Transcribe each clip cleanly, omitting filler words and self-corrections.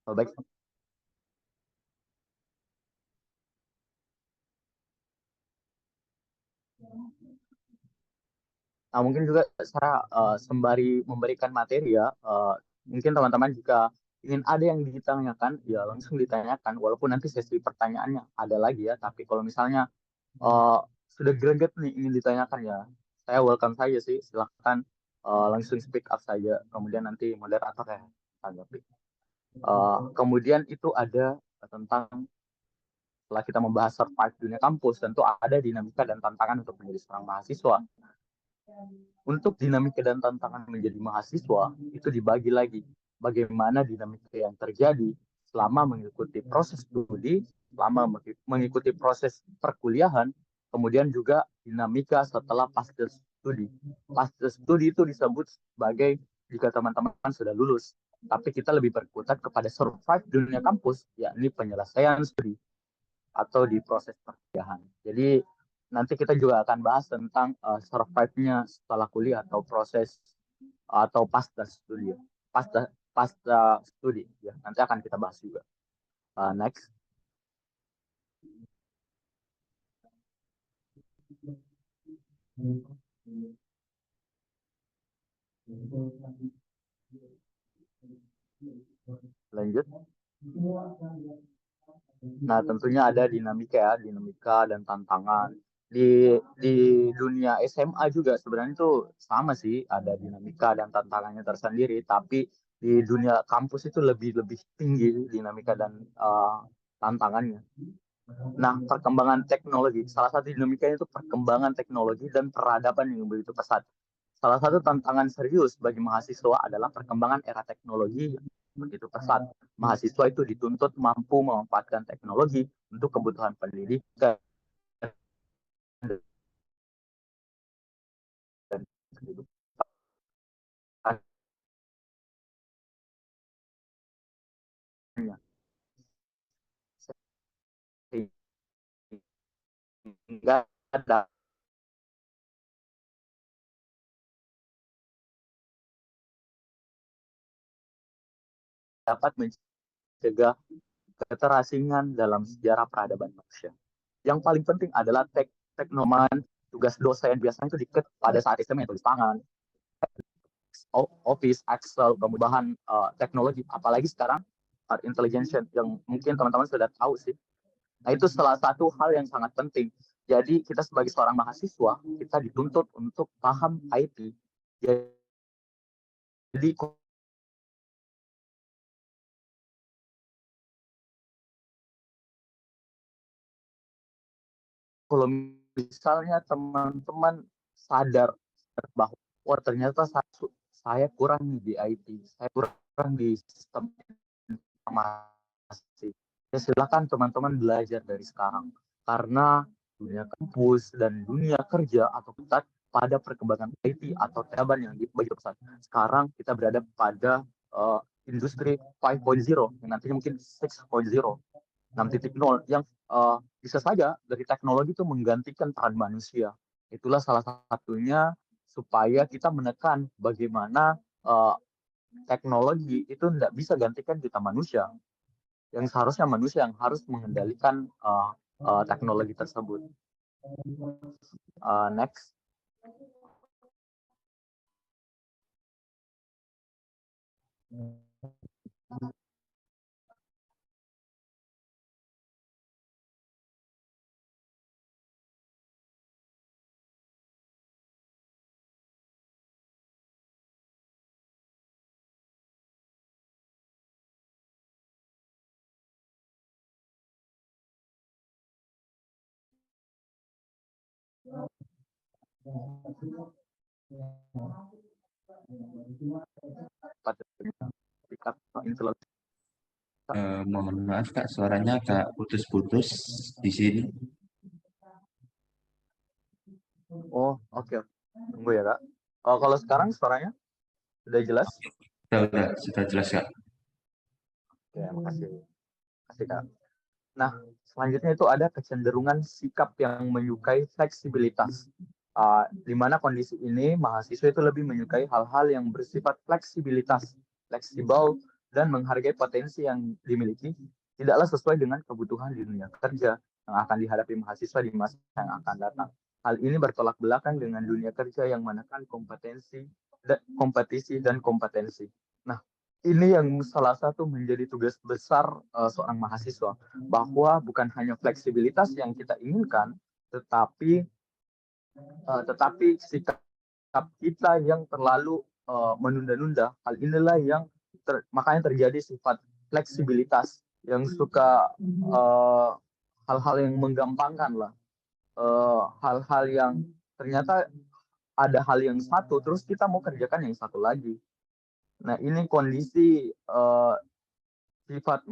Baik. Nah, mungkin juga saya sembari memberikan materi ya, mungkin teman-teman jika ingin ada yang ditanyakan, ya langsung ditanyakan. Walaupun nanti sesi pertanyaannya ada lagi ya, tapi kalau misalnya eh, sudah greget nih ingin ditanyakan ya, saya welcome saja sih. Silahkan langsung speak up saja. Kemudian nanti moderator ya tanggapi. Kemudian itu ada tentang setelah kita membahas survive dunia kampus, tentu ada dinamika dan tantangan untuk menjadi seorang mahasiswa. Untuk dinamika dan tantangan menjadi mahasiswa itu dibagi lagi. Bagaimana dinamika yang terjadi selama mengikuti proses studi, selama mengikuti proses perkuliahan, kemudian juga dinamika setelah pasca studi. Pasca studi itu disebut sebagai jika teman-teman sudah lulus, tapi kita lebih berkutat kepada survive dunia kampus, yakni penyelesaian studi atau di proses perkuliahan. Jadi nanti kita juga akan bahas tentang survive-nya setelah kuliah atau proses atau pasca studi. Pasca studi ya. Nanti akan kita bahas juga. Next. Lanjut. Nah, tentunya ada dinamika ya, dinamika dan tantangan. Di dunia SMA juga sebenarnya itu sama sih, ada dinamika dan tantangannya tersendiri, tapi di dunia kampus itu lebih lebih tinggi dinamika dan tantangannya. Nah, perkembangan teknologi, salah satu dinamikanya itu perkembangan teknologi dan peradaban yang begitu pesat. Salah satu tantangan serius bagi mahasiswa adalah perkembangan era teknologi yang begitu pesat. Mahasiswa itu dituntut mampu memanfaatkan teknologi untuk kebutuhan pendidikan dan kehidupannya. Sehingga dapat mencegah keterasingan dalam sejarah peradaban manusia. Yang paling penting adalah teknoman, tugas dosen biasanya itu diket pada saat sistemnya tulis tangan, Office, Excel, kemudahan teknologi, apalagi sekarang art intelligence yang mungkin teman-teman sudah tahu sih. Nah, itu salah satu hal yang sangat penting. Jadi kita sebagai seorang mahasiswa, kita dituntut untuk paham IT. Jadi kalau misalnya teman-teman sadar bahwa oh, ternyata saya kurang di IT, saya kurang di sistem informasi. Ya silakan teman-teman belajar dari sekarang karena dunia kampus dan dunia kerja atau kita pada perkembangan IT atau peradaban yang begitu besar. Sekarang kita berada pada industri 5.0 yang nantinya mungkin 6.0, 6.0 yang bisa saja dari teknologi itu menggantikan peran manusia. Itulah salah satunya supaya kita menekan bagaimana teknologi itu tidak bisa gantikan kita manusia. Yang seharusnya manusia yang harus mengendalikan teknologi tersebut. Next. Mohon maaf Kak, suaranya Kak putus-putus di sini. Oh, oke. Tunggu ya, Kak. Kalau sekarang suaranya sudah jelas? Sudah jelas Kak. Oke, makasih. Makasih, Kak. Nah, selanjutnya itu ada kecenderungan sikap yang menyukai fleksibilitas. Di mana kondisi ini mahasiswa itu lebih menyukai hal-hal yang bersifat fleksibel dan menghargai potensi yang dimiliki tidaklah sesuai dengan kebutuhan di dunia kerja yang akan dihadapi mahasiswa di masa yang akan datang. Hal ini bertolak belakang dengan dunia kerja yang menekan kompetisi dan kompetensi. Nah, ini yang salah satu menjadi tugas besar seorang mahasiswa, bahwa bukan hanya fleksibilitas yang kita inginkan, tetapi sikap kita yang terlalu menunda-nunda. Hal inilah yang makanya terjadi sifat fleksibilitas yang suka hal-hal yang menggampangkan lah, hal-hal yang ternyata ada hal yang satu terus kita mau kerjakan yang satu lagi. Nah, ini kondisi sikap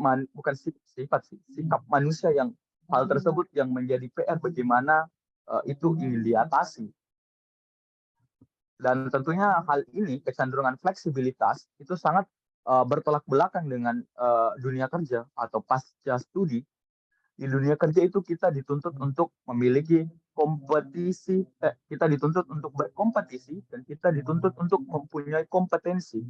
manusia yang hal tersebut yang menjadi PR bagaimana itu ingin diatasi. Dan tentunya hal ini, kecenderungan fleksibilitas itu sangat bertolak belakang dengan dunia kerja atau pasca studi. Di dunia kerja itu kita dituntut untuk memiliki kompetisi, kita dituntut untuk berkompetisi, dan kita dituntut untuk mempunyai kompetensi.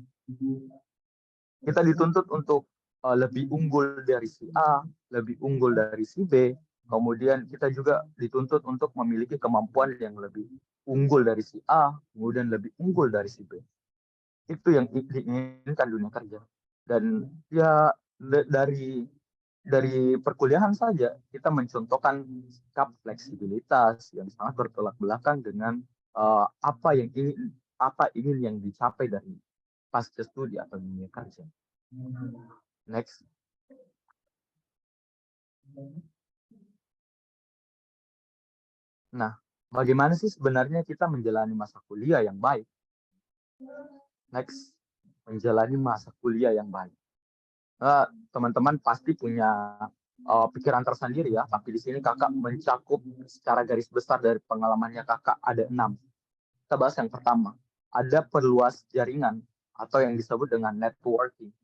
Kita dituntut untuk lebih unggul dari si A, lebih unggul dari si B. Kemudian kita juga dituntut untuk memiliki kemampuan yang lebih unggul dari si A, kemudian lebih unggul dari si B. Itu yang diinginkan dunia kerja. Dan ya dari perkuliahan saja kita mencontohkan sikap fleksibilitas yang sangat bertolak belakang dengan apa ingin yang dicapai dari pasca studi atau dunia kerja. Next. Nah, bagaimana sih sebenarnya kita menjalani masa kuliah yang baik? Next, menjalani masa kuliah yang baik. Teman-teman pasti punya pikiran tersendiri ya, tapi di sini kakak mencakup secara garis besar dari pengalamannya kakak ada 6. Kita bahas yang pertama, ada perluas jaringan atau yang disebut dengan networking.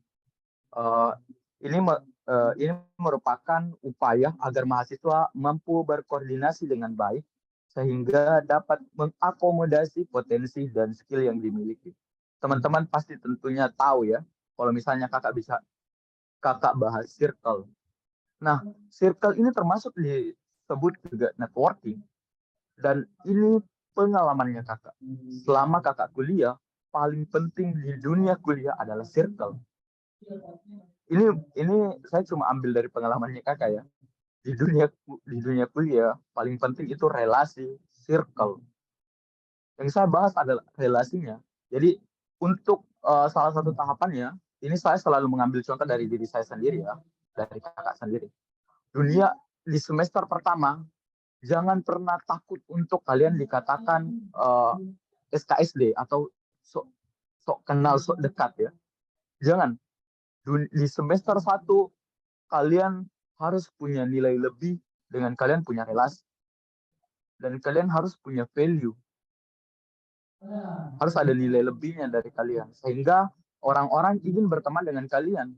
Ini merupakan upaya agar mahasiswa mampu berkoordinasi dengan baik sehingga dapat mengakomodasi potensi dan skill yang dimiliki. Teman-teman pasti tentunya tahu ya, kalau misalnya kakak bahas circle. Nah, circle ini termasuk disebut juga networking. Dan ini pengalamannya kakak. Selama kakak kuliah, paling penting di dunia kuliah adalah circle. Ini saya cuma ambil dari pengalamannya kakak ya. Di dunia kuliah paling penting itu relasi, circle. Yang saya bahas adalah relasinya. Jadi untuk salah satu tahapannya, ini saya selalu mengambil contoh dari diri saya sendiri ya, dari kakak sendiri. Di semester pertama, jangan pernah takut untuk kalian dikatakan SKSD atau sok kenal, sok dekat ya. Jangan. Di semester 1 kalian harus punya nilai lebih dengan kalian punya relasi. Dan kalian harus punya value. Harus ada nilai lebihnya dari kalian. Sehingga orang-orang ingin berteman dengan kalian.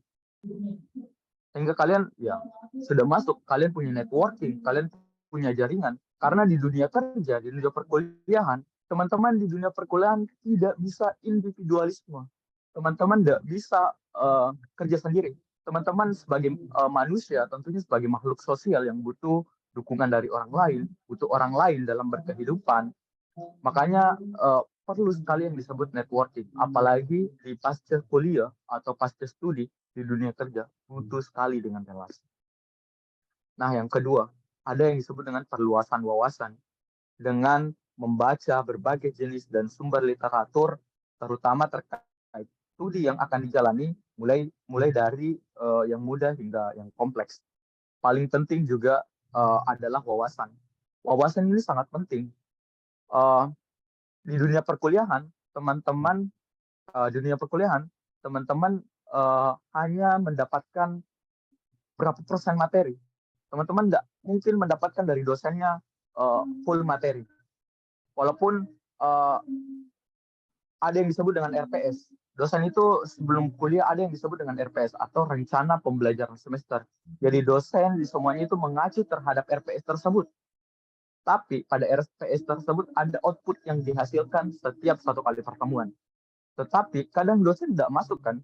Sehingga kalian ya sudah masuk, kalian punya networking, kalian punya jaringan. Karena di dunia kerja, di dunia perkuliahan, teman-teman di dunia perkuliahan tidak bisa individualisme. Teman-teman tidak bisa kerja sendiri. Teman-teman sebagai manusia, tentunya sebagai makhluk sosial yang butuh dukungan dari orang lain, butuh orang lain dalam berkehidupan. Makanya perlu sekali yang disebut networking. Apalagi di pasca kuliah atau pasca studi di dunia kerja, butuh sekali dengan relasi. Nah, yang kedua, ada yang disebut dengan perluasan wawasan. Dengan membaca berbagai jenis dan sumber literatur, terutama terkait studi yang akan dijalani, mulai dari yang mudah hingga yang kompleks. Paling penting juga adalah wawasan. Wawasan ini sangat penting. Di dunia perkuliahan, teman-teman hanya mendapatkan berapa persen materi. Teman-teman tidak mungkin mendapatkan dari dosennya full materi. Walaupun ada yang disebut dengan RPS. Dosen itu sebelum kuliah ada yang disebut dengan RPS atau rencana pembelajaran semester. Jadi dosen di semuanya itu mengacu terhadap RPS tersebut. Tapi pada RPS tersebut ada output yang dihasilkan setiap 1 kali pertemuan. Tetapi kadang dosen tidak masukkan.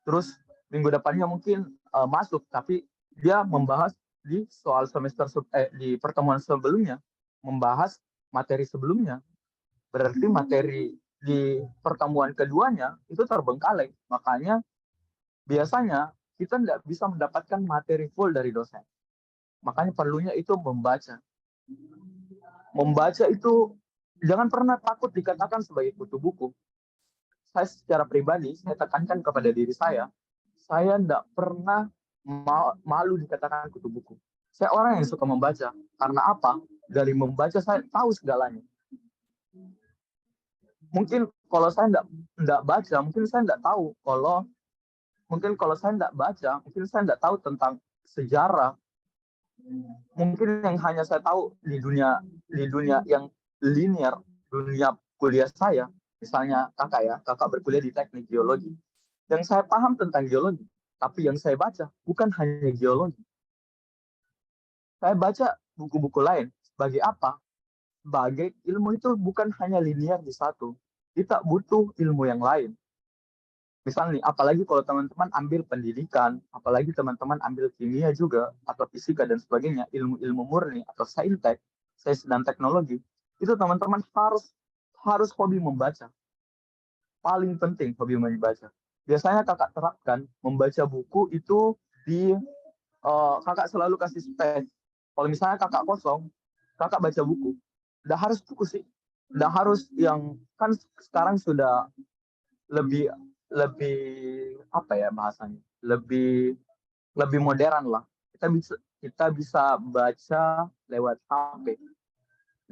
Terus minggu depannya mungkin masuk, tapi dia membahas di soal di pertemuan sebelumnya, membahas materi sebelumnya. Berarti materi di pertemuan keduanya itu terbengkalai. Makanya biasanya kita tidak bisa mendapatkan materi full dari dosen. Makanya perlunya itu membaca. Membaca itu jangan pernah takut dikatakan sebagai kutu buku. Saya secara pribadi, saya tekankan kepada diri saya tidak pernah malu dikatakan kutu buku. Saya orang yang suka membaca. Karena apa? Dari membaca saya tahu segalanya. Mungkin kalau saya tidak baca, mungkin saya tidak tahu. Kalau saya tidak baca, mungkin saya tidak tahu tentang sejarah. Mungkin yang hanya saya tahu di dunia yang linear, dunia kuliah saya, misalnya kakak berkuliah di teknik geologi. Yang saya paham tentang geologi, tapi yang saya baca bukan hanya geologi. Saya baca buku-buku lain. Sebagai apa? Sebagai ilmu itu bukan hanya linear di satu. Kita butuh ilmu yang lain. Misalnya, apalagi kalau teman-teman ambil pendidikan, apalagi teman-teman ambil kimia juga, atau fisika dan sebagainya, ilmu-ilmu murni, atau saintek, sains dan teknologi, itu teman-teman harus hobi membaca. Paling penting hobi membaca. Biasanya kakak terapkan membaca buku itu kakak selalu kasih space. Kalau misalnya kakak kosong, kakak baca buku. Udah harus buku sih. Udah harus yang kan sekarang sudah lebih lebih apa ya bahasanya? Lebih modern lah. Kita bisa baca lewat HP.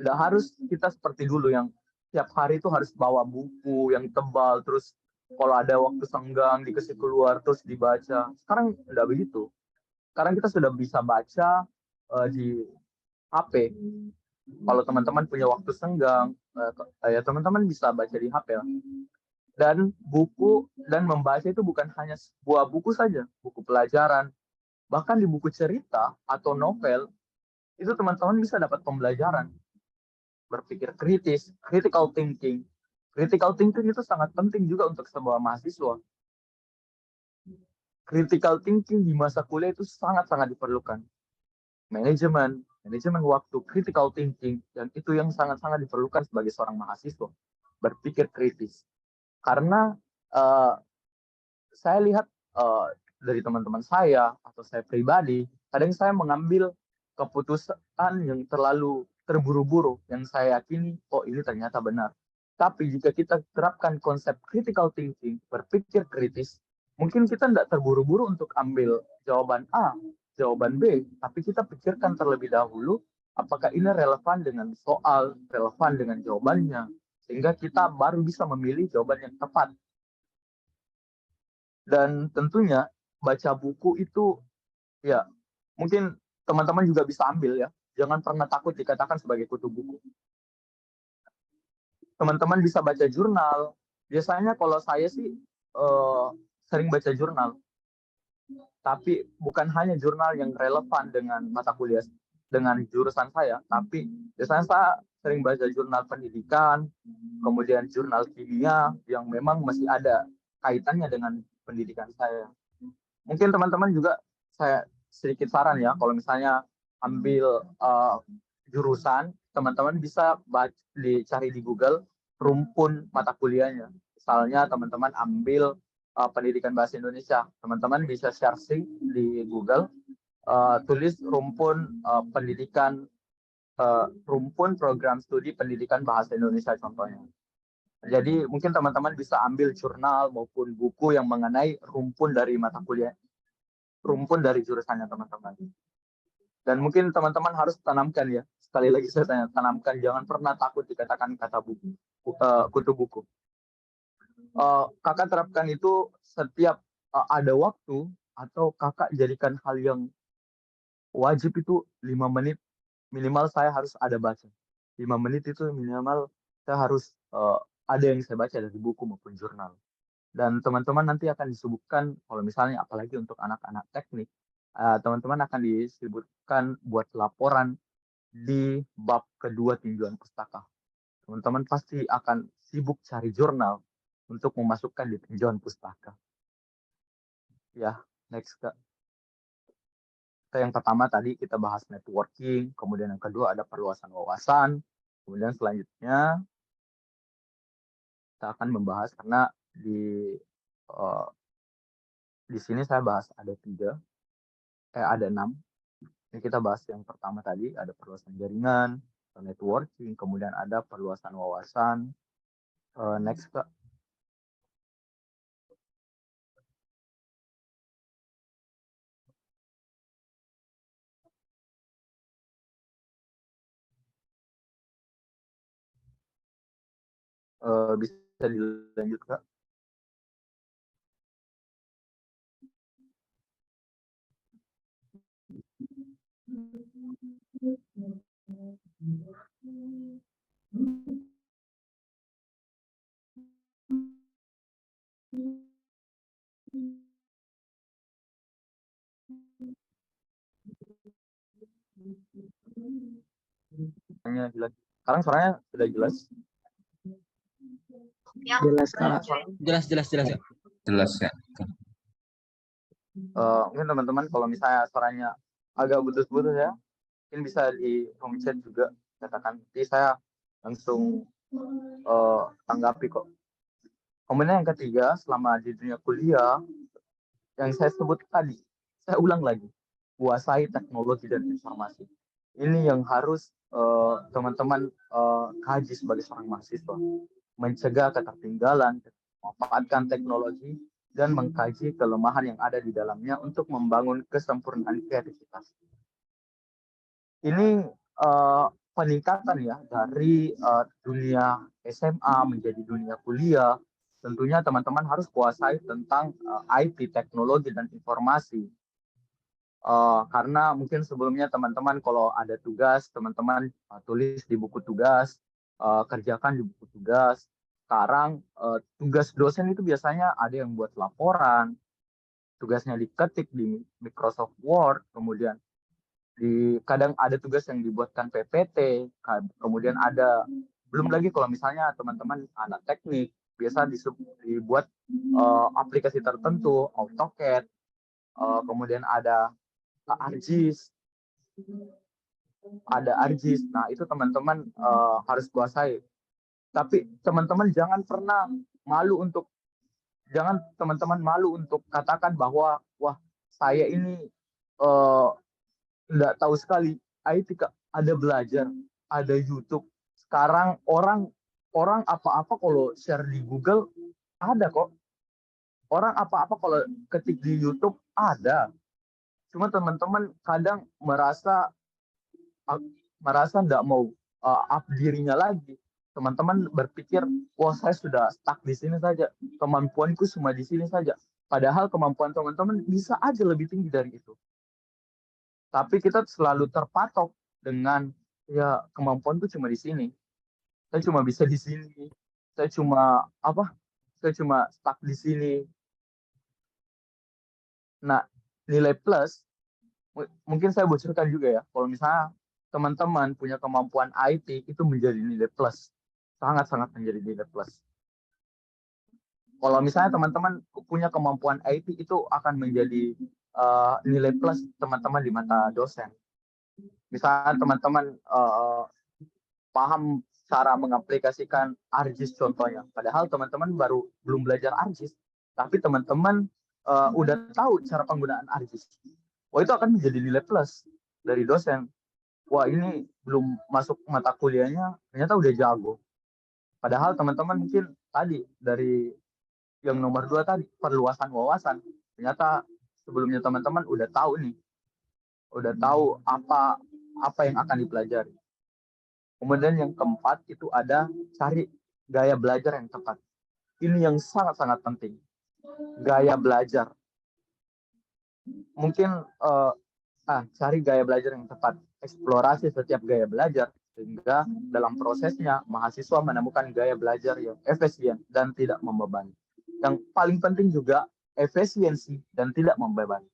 Udah harus kita seperti dulu yang tiap hari itu harus bawa buku yang tebal, terus kalau ada waktu senggang dikasih keluar terus dibaca. Sekarang udah begitu. Sekarang kita sudah bisa baca di HP. Kalau teman-teman punya waktu senggang, ya teman-teman bisa baca di HP lah. Dan buku dan membaca itu bukan hanya sebuah buku saja, buku pelajaran. Bahkan di buku cerita atau novel, itu teman-teman bisa dapat pembelajaran. Berpikir kritis, critical thinking. Critical thinking itu sangat penting juga untuk sebuah mahasiswa. Critical thinking di masa kuliah itu sangat-sangat diperlukan. Manajemen waktu, critical thinking, dan itu yang sangat-sangat diperlukan sebagai seorang mahasiswa. Berpikir kritis. Karena saya lihat dari teman-teman saya atau saya pribadi, kadang saya mengambil keputusan yang terlalu terburu-buru, yang saya yakini, oh ini ternyata benar. Tapi jika kita terapkan konsep critical thinking, berpikir kritis, mungkin kita tidak terburu-buru untuk ambil jawaban A, jawaban B, tapi kita pikirkan terlebih dahulu, apakah ini relevan dengan soal, relevan dengan jawabannya, sehingga kita baru bisa memilih jawaban yang tepat. Dan tentunya baca buku itu ya mungkin teman-teman juga bisa ambil ya. Jangan pernah takut dikatakan sebagai kutu buku. Teman-teman bisa baca jurnal. Biasanya kalau saya sih sering baca jurnal. Tapi bukan hanya jurnal yang relevan dengan mata kuliah dengan jurusan saya, tapi biasanya saya sering baca jurnal pendidikan, kemudian jurnal kimia yang memang masih ada kaitannya dengan pendidikan saya. Mungkin teman-teman juga saya sedikit saran ya, kalau misalnya ambil jurusan, teman-teman bisa dicari di Google rumpun mata kuliahnya. Misalnya teman-teman ambil pendidikan bahasa Indonesia, teman-teman bisa searching di Google, tulis rumpun pendidikan, rumpun program studi pendidikan bahasa Indonesia contohnya. Jadi mungkin teman-teman bisa ambil jurnal maupun buku yang mengenai rumpun dari mata kuliah, rumpun dari jurusannya teman-teman. Dan mungkin teman-teman harus tanamkan ya, sekali lagi saya tanamkan, jangan pernah takut dikatakan kata buku, kutu buku. Kakak terapkan itu setiap ada waktu, atau kakak jadikan hal yang wajib itu 5 menit minimal saya harus ada baca. 5 menit itu minimal saya harus ada yang saya baca dari buku maupun jurnal. Dan teman-teman nanti akan disebutkan, kalau misalnya apalagi untuk anak-anak teknik, teman-teman akan disebutkan buat laporan di bab kedua tinjauan pustaka. Teman-teman pasti akan sibuk cari jurnal untuk memasukkan di tinjauan pustaka. Ya, next Kak. Yang pertama tadi kita bahas networking, kemudian yang kedua ada perluasan wawasan, kemudian selanjutnya kita akan membahas karena di eh, di sini saya bahas ada ada 6. Ini kita bahas yang pertama tadi ada perluasan jaringan, networking, kemudian ada perluasan wawasan. Next Kak. Bisa dilanjut Kak. Sekarang suaranya sudah jelas. Jelas Kak. Jelas ya. Jelas ya. Mungkin teman-teman kalau misalnya suaranya agak putus-putus ya, mungkin bisa di home chat juga katakan. Nanti saya langsung tanggapi kok. Kemudian yang ketiga, selama di dunia kuliah, yang saya sebut tadi, saya ulang lagi, kuasai teknologi dan informasi. Ini yang harus teman-teman kaji sebagai seorang mahasiswa. Mencegah ketertinggalan, memanfaatkan teknologi, dan mengkaji kelemahan yang ada di dalamnya untuk membangun kesempurnaan kreativitas. Ini peningkatan ya dari dunia SMA menjadi dunia kuliah. Tentunya teman-teman harus kuasai tentang IT, teknologi dan informasi. Karena mungkin sebelumnya teman-teman kalau ada tugas, teman-teman tulis di buku tugas, kerjakan di buku tugas. Sekarang tugas dosen itu biasanya ada yang buat laporan, tugasnya diketik di Microsoft Word, kemudian kadang ada tugas yang dibuatkan PPT, kemudian ada belum lagi kalau misalnya teman-teman anak teknik biasa dibuat aplikasi tertentu, AutoCAD, kemudian ada ArcGIS, Nah itu teman-teman harus kuasai. Tapi teman-teman jangan teman-teman malu untuk katakan bahwa wah saya ini nggak tahu sekali IT Kak. Ada belajar, ada YouTube. Sekarang orang apa-apa kalau share di Google ada kok. Orang apa-apa kalau ketik di YouTube ada. Cuma teman-teman kadang merasa nggak mau up dirinya lagi. Teman-teman berpikir, wah saya sudah stuck di sini saja, kemampuanku cuma di sini saja. Padahal kemampuan teman-teman bisa aja lebih tinggi dari itu. Tapi kita selalu terpatok dengan ya kemampuanku cuma di sini. Saya cuma bisa di sini. Saya cuma Saya cuma stuck di sini. Nah, nilai plus mungkin saya bocorkan juga ya. Kalau misalnya teman-teman punya kemampuan IT itu menjadi nilai plus. Sangat-sangat menjadi nilai plus. Kalau misalnya teman-teman punya kemampuan IT itu akan menjadi nilai plus teman-teman di mata dosen. Misalnya teman-teman paham cara mengaplikasikan ArcGIS contohnya. Padahal teman-teman belum belajar ArcGIS, tapi teman-teman udah tahu cara penggunaan ArcGIS. Wah itu akan menjadi nilai plus dari dosen. Wah ini belum masuk mata kuliahnya, ternyata udah jago. Padahal teman-teman mungkin tadi dari yang nomor 2 tadi, perluasan wawasan. Ternyata sebelumnya teman-teman udah tahu apa yang akan dipelajari. Kemudian yang keempat itu ada cari gaya belajar yang tepat. Ini yang sangat-sangat penting. Gaya belajar. Mungkin cari gaya belajar yang tepat. Eksplorasi setiap gaya belajar. Sehingga dalam prosesnya mahasiswa menemukan gaya belajar yang efisien dan tidak membebani. Yang paling penting juga efisiensi dan tidak membebani.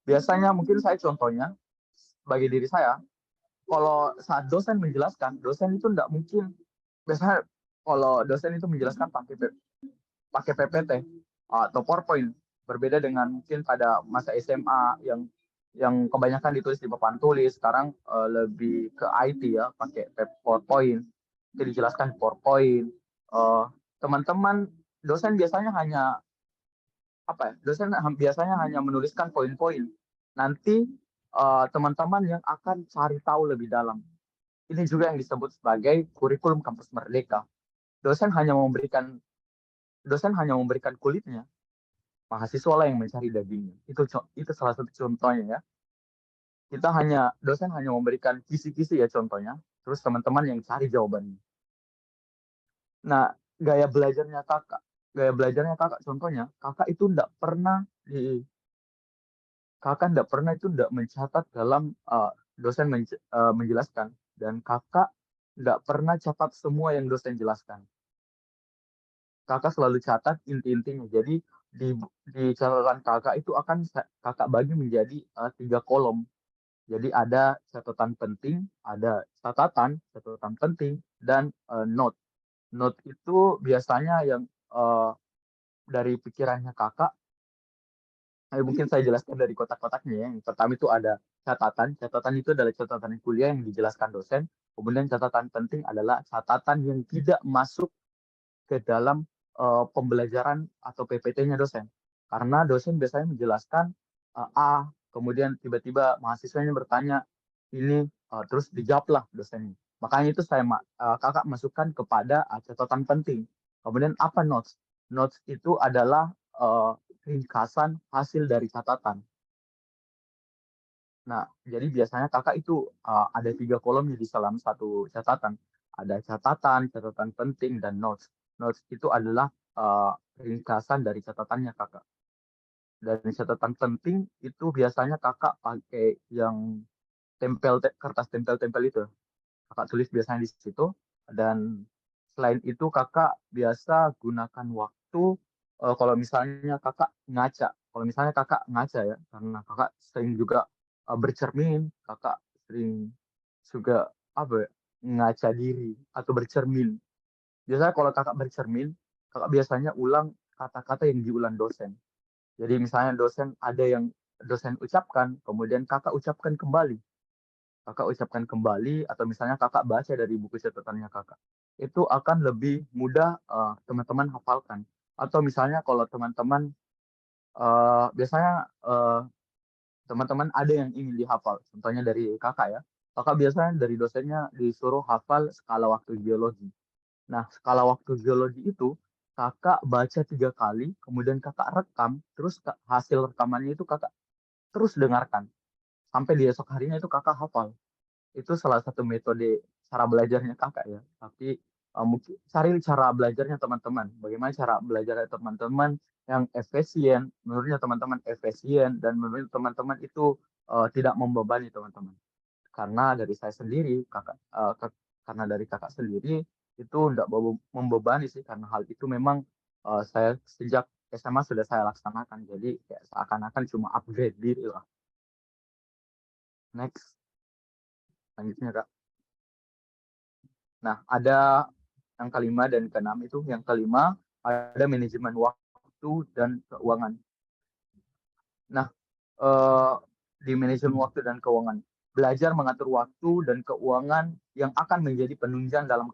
Biasanya mungkin saya contohnya, bagi diri saya, kalau saat dosen menjelaskan, dosen itu tidak mungkin, biasanya kalau dosen itu menjelaskan pakai PPT atau PowerPoint, Berbeda dengan mungkin pada masa SMA yang kebanyakan ditulis di papan tulis, sekarang lebih ke IT ya, pakai PowerPoint, itu dijelaskan di PowerPoint. Eh, Teman-teman dosen biasanya hanya biasanya hanya menuliskan poin-poin. Nanti teman-teman yang akan cari tahu lebih dalam. Ini juga yang disebut sebagai kurikulum kampus merdeka. Dosen hanya memberikan dosen hanya memberikan kulitnya, mahasiswa lah yang mencari dagingnya. Itu salah satu contohnya ya. Dosen hanya memberikan kisi-kisi ya contohnya, terus teman-teman yang cari jawabannya. Nah, gaya belajarnya kakak contohnya, kakak tidak pernah itu tidak mencatat dalam dosen menjelaskan, dan kakak tidak pernah catat semua yang dosen jelaskan. Kakak selalu catat inti-intinya. Jadi di catatan kakak itu akan kakak bagi menjadi 3 kolom. Jadi ada catatan penting, ada catatan penting, dan note. Note itu biasanya yang dari pikirannya kakak. Mungkin saya jelaskan dari kotak-kotaknya ya. Yang pertama itu ada catatan. Catatan itu adalah catatan kuliah yang dijelaskan dosen. Kemudian catatan penting adalah catatan yang tidak masuk ke dalam pembelajaran atau PPT-nya dosen. Karena dosen biasanya menjelaskan A, kemudian tiba-tiba mahasiswanya bertanya ini, terus dijawablah dosennya. Makanya itu kakak masukkan kepada catatan penting. Kemudian apa notes? Notes itu adalah ringkasan hasil dari catatan. Nah, jadi biasanya kakak itu ada 3 kolomnya di dalam satu catatan. Ada catatan penting, dan notes. Notes itu adalah ringkasan dari catatannya kakak. Dan catatan penting itu biasanya kakak pakai yang kertas tempel-tempel itu. Kakak tulis biasanya di situ. Dan selain itu kakak biasa gunakan waktu kalau misalnya kakak ngaca. Kalau misalnya kakak ngaca ya, karena kakak sering juga bercermin, kakak sering juga apa ya, ngaca diri atau bercermin. Biasanya kalau kakak bercermin, kakak biasanya ulang kata-kata yang diulang dosen. Jadi misalnya dosen ucapkan, kemudian kakak ucapkan kembali. Kakak ucapkan kembali, atau misalnya kakak baca dari buku catatannya kakak. Itu akan lebih mudah teman-teman hafalkan. Atau misalnya kalau teman-teman biasanya teman-teman ada yang ingin dihafal, contohnya dari kakak ya. Kakak biasanya dari dosennya disuruh hafal skala waktu geologi. Nah, skala waktu geologi itu kakak baca 3 kali, kemudian kakak rekam, terus hasil rekamannya itu kakak terus dengarkan. Sampai di esok harinya itu kakak hafal. Itu salah satu metode cara belajarnya kakak ya. Tapi mungkin cari cara belajarnya teman-teman. Bagaimana cara belajar teman-teman yang efisien, menurutnya teman-teman efisien, dan menurut teman-teman itu tidak membebani teman-teman. Karena dari saya sendiri, karena dari kakak sendiri itu tidak membebani sih, karena hal itu memang saya sejak SMA sudah saya laksanakan. Jadi kayak seakan-akan cuma upgrade diri lah. Next, lanjutnya kak. Nah, ada yang kelima dan keenam itu. Yang kelima ada manajemen waktu dan keuangan. Nah, eh, di manajemen waktu dan keuangan, belajar mengatur waktu dan keuangan yang akan menjadi penunjang dalam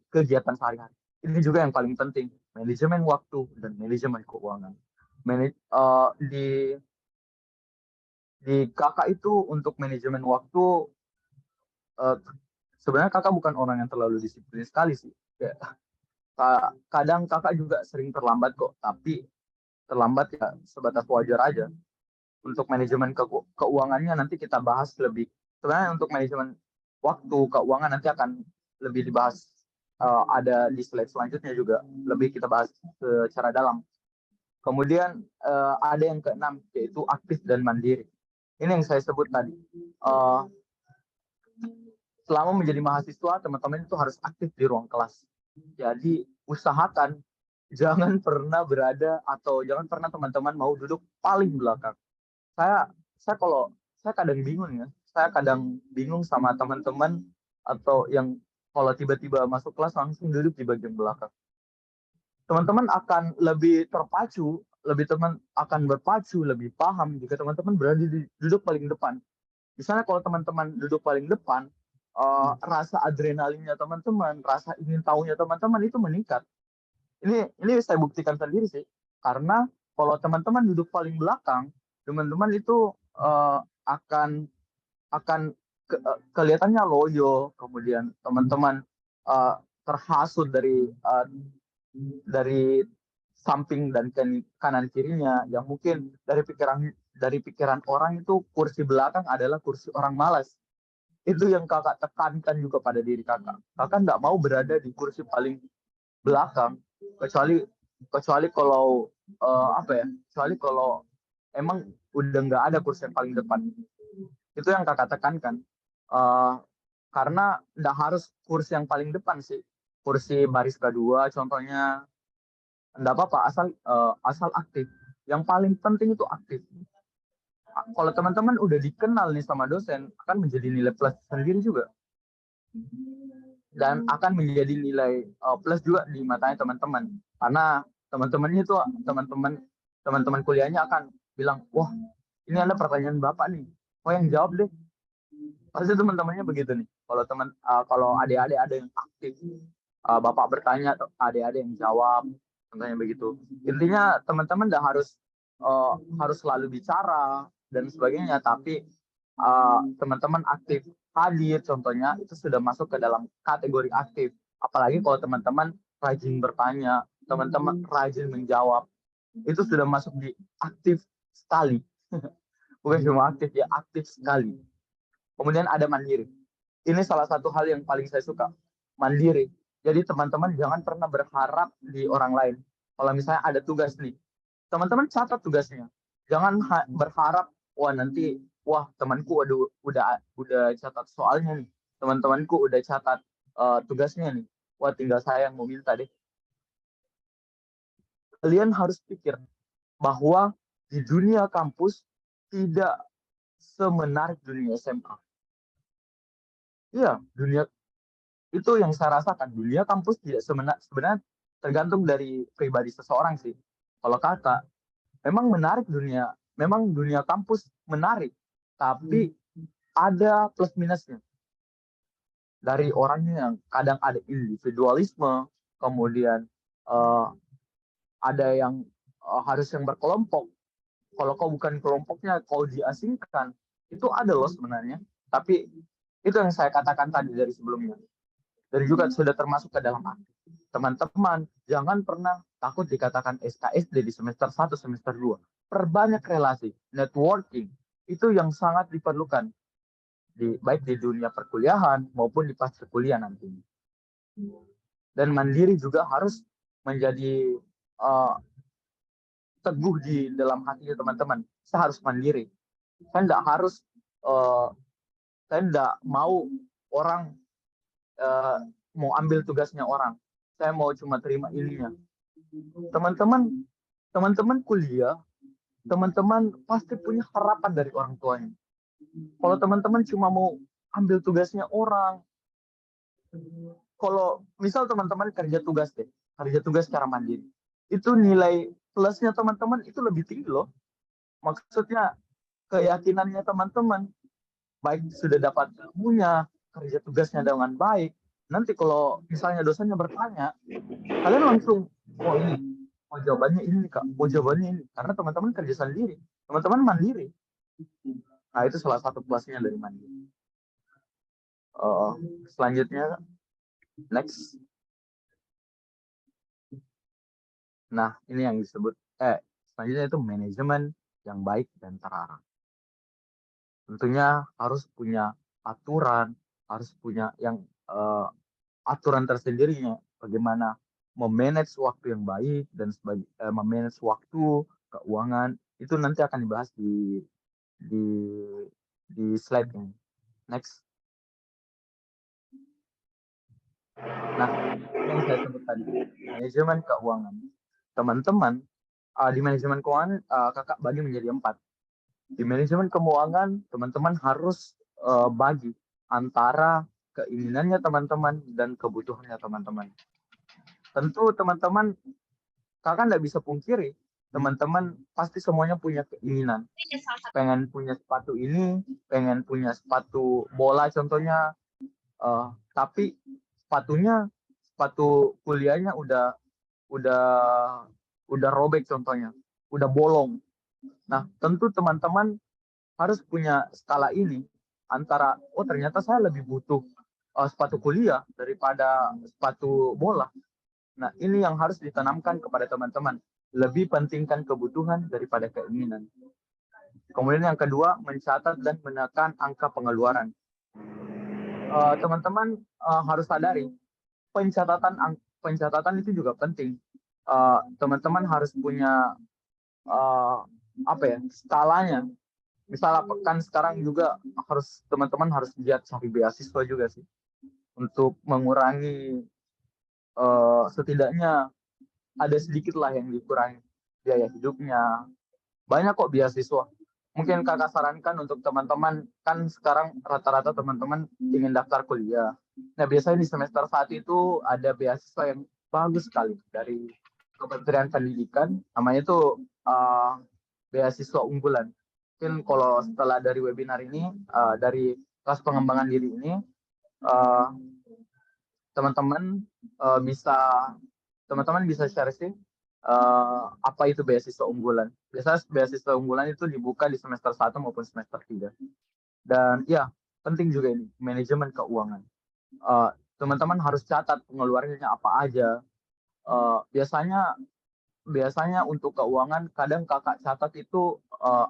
kegiatan sehari-hari. Ini juga yang paling penting, manajemen waktu dan manajemen keuangan. Di kakak itu untuk manajemen waktu, eh, sebenarnya kakak bukan orang yang terlalu disiplin sekali sih. Kayak, kadang kakak juga sering terlambat kok, tapi terlambat ya sebatas wajar aja. Untuk manajemen keuangannya nanti kita bahas lebih. Sebenarnya untuk manajemen waktu keuangan nanti akan lebih dibahas, ada di slide selanjutnya juga, lebih kita bahas secara dalam. Kemudian ada yang keenam, yaitu aktif dan mandiri. Ini yang saya sebut tadi. Selama menjadi mahasiswa, teman-teman itu harus aktif di ruang kelas. Jadi usahakan jangan pernah berada, atau jangan pernah teman-teman mau duduk paling belakang. Saya kadang bingung ya. Saya kadang bingung sama teman-teman atau yang kalau tiba-tiba masuk kelas langsung duduk di bagian belakang. Teman-teman akan lebih terpacu teman akan berpacu, lebih paham jika teman-teman berada di duduk paling depan. Misalnya kalau teman-teman duduk paling depan, rasa adrenalinnya teman-teman, rasa ingin tahunya teman-teman itu meningkat. Ini saya buktikan sendiri sih. Karena kalau teman-teman duduk paling belakang, teman-teman itu akan kelihatannya loyo, kemudian teman-teman terhasut dari samping dan kanan kirinya, yang mungkin dari pikiran orang itu kursi belakang adalah kursi orang malas. Itu yang kakak tekankan juga pada diri kakak. Kakak nggak mau berada di kursi paling belakang, kecuali kecuali kalau kecuali kalau emang udah nggak ada kursi yang paling depan. Itu yang kakak tekankan. Eh, karena nggak harus kursi yang paling depan sih. Kursi baris kedua contohnya, nggak apa-apa, asal aktif. Yang paling penting itu aktif. Kalau teman-teman udah dikenal nih sama dosen, akan menjadi nilai plus sendiri juga, dan akan menjadi nilai plus juga di matanya teman-teman, karena teman-temannya itu teman-teman kuliahnya akan bilang, wah ini ada pertanyaan bapak nih, oh yang jawab deh. Pasti teman-temannya begitu nih. Kalau adik-adik ada yang aktif, bapak bertanya, adik-adik yang jawab, contohnya begitu. Intinya teman-teman udah harus selalu bicara dan sebagainya, tapi teman-teman aktif hadir, contohnya itu sudah masuk ke dalam kategori aktif. Apalagi kalau teman-teman rajin bertanya, teman-teman rajin menjawab, itu sudah masuk di aktif sekali. Bukan cuma aktif ya, aktif sekali. Kemudian ada mandiri. Ini salah satu hal yang paling saya suka, mandiri. Jadi teman-teman jangan pernah berharap di orang lain. Kalau misalnya ada tugas nih, teman-teman catat tugasnya. Jangan berharap, wah temanku udah catat soalnya nih, teman-temanku udah catat tugasnya nih. Wah tinggal saya yang mau minta deh. Kalian harus pikir bahwa di dunia kampus tidak semenarik dunia SMA. Iya, itu yang saya rasakan. Dunia kampus tidak sebenarnya tergantung dari pribadi seseorang sih. Kalau kakak, memang dunia kampus menarik, tapi ada plus minusnya. Dari orangnya yang kadang ada individualisme, kemudian uh, ada yang harus yang berkelompok. Kalau kau bukan kelompoknya, kau diasingkan. Itu ada loh sebenarnya. Tapi itu yang saya katakan tadi dari sebelumnya. Dan juga sudah termasuk ke dalam aktif. Teman-teman, jangan pernah takut dikatakan SKSD di semester 1, semester 2. Perbanyak relasi, networking. Itu yang sangat diperlukan. Baik di dunia perkuliahan maupun di pasca kuliah nantinya. Dan mandiri juga harus menjadi teguh di dalam hatinya teman-teman. Saya harus mandiri. Saya tidak harus, saya tidak mau orang mau ambil tugasnya orang. Saya mau cuma terima ininya. Teman-teman kuliah, teman-teman pasti punya harapan dari orang tuanya. Kalau teman-teman cuma mau ambil tugasnya orang, kalau misal teman-teman kerja tugas secara mandiri, itu nilai plusnya teman-teman itu lebih tinggi loh. Maksudnya keyakinannya teman-teman, baik sudah dapat ilmunya, kerja tugasnya dengan baik. Nanti kalau misalnya dosennya bertanya, kalian langsung, oh ini, oh jawabannya ini kak, oh jawabannya ini. Karena teman-teman kerja sendiri, teman-teman mandiri. Nah itu salah satu plusnya dari mandiri. Selanjutnya, next. Nah ini yang disebut, selanjutnya itu manajemen yang baik dan terarah. Tentunya harus punya aturan, harus punya yang aturan tersendirinya, bagaimana memanage waktu yang baik dan memanage waktu, keuangan, itu nanti akan dibahas di slide ini. Next. Nah, yang saya sebut tadi, manajemen keuangan. Teman-teman, di manajemen keuangan kakak bagi menjadi 4. Di manajemen keuangan, teman-teman harus bagi antara keinginannya teman-teman dan kebutuhannya teman-teman. Tentu teman-teman, kakak nggak bisa pungkiri teman-teman pasti semuanya punya keinginan. Pengen punya sepatu ini, pengen punya sepatu bola contohnya, tapi sepatu kuliahnya udah udah robek contohnya, udah bolong. Nah, tentu teman-teman harus punya skala ini antara ternyata saya lebih butuh sepatu kuliah daripada sepatu bola. Nah, ini yang harus ditanamkan kepada teman-teman. Lebih pentingkan kebutuhan daripada keinginan. Kemudian yang kedua, mencatat dan menekan angka pengeluaran. Teman-teman harus sadari, pencatatan itu juga penting. Teman-teman harus punya skalanya. Misalnya kan sekarang juga teman-teman harus giat cari beasiswa juga sih untuk mengurangi, setidaknya ada sedikit lah yang dikurangi biaya hidupnya. Banyak kok beasiswa. Mungkin kakak sarankan untuk teman-teman, kan sekarang rata-rata teman-teman ingin daftar kuliah. Nah, biasanya di semester 1 itu ada beasiswa yang bagus sekali dari Kementerian Pendidikan, namanya itu beasiswa unggulan. Mungkin kalau setelah dari webinar ini, dari kelas pengembangan diri ini, uh, teman-teman bisa share sih apa itu beasiswa unggulan. Biasanya beasiswa unggulan itu dibuka di semester 1 maupun semester 3. Dan ya, penting juga ini, manajemen keuangan. Teman-teman harus catat pengeluarannya apa aja. Biasanya untuk keuangan, kadang kakak catat itu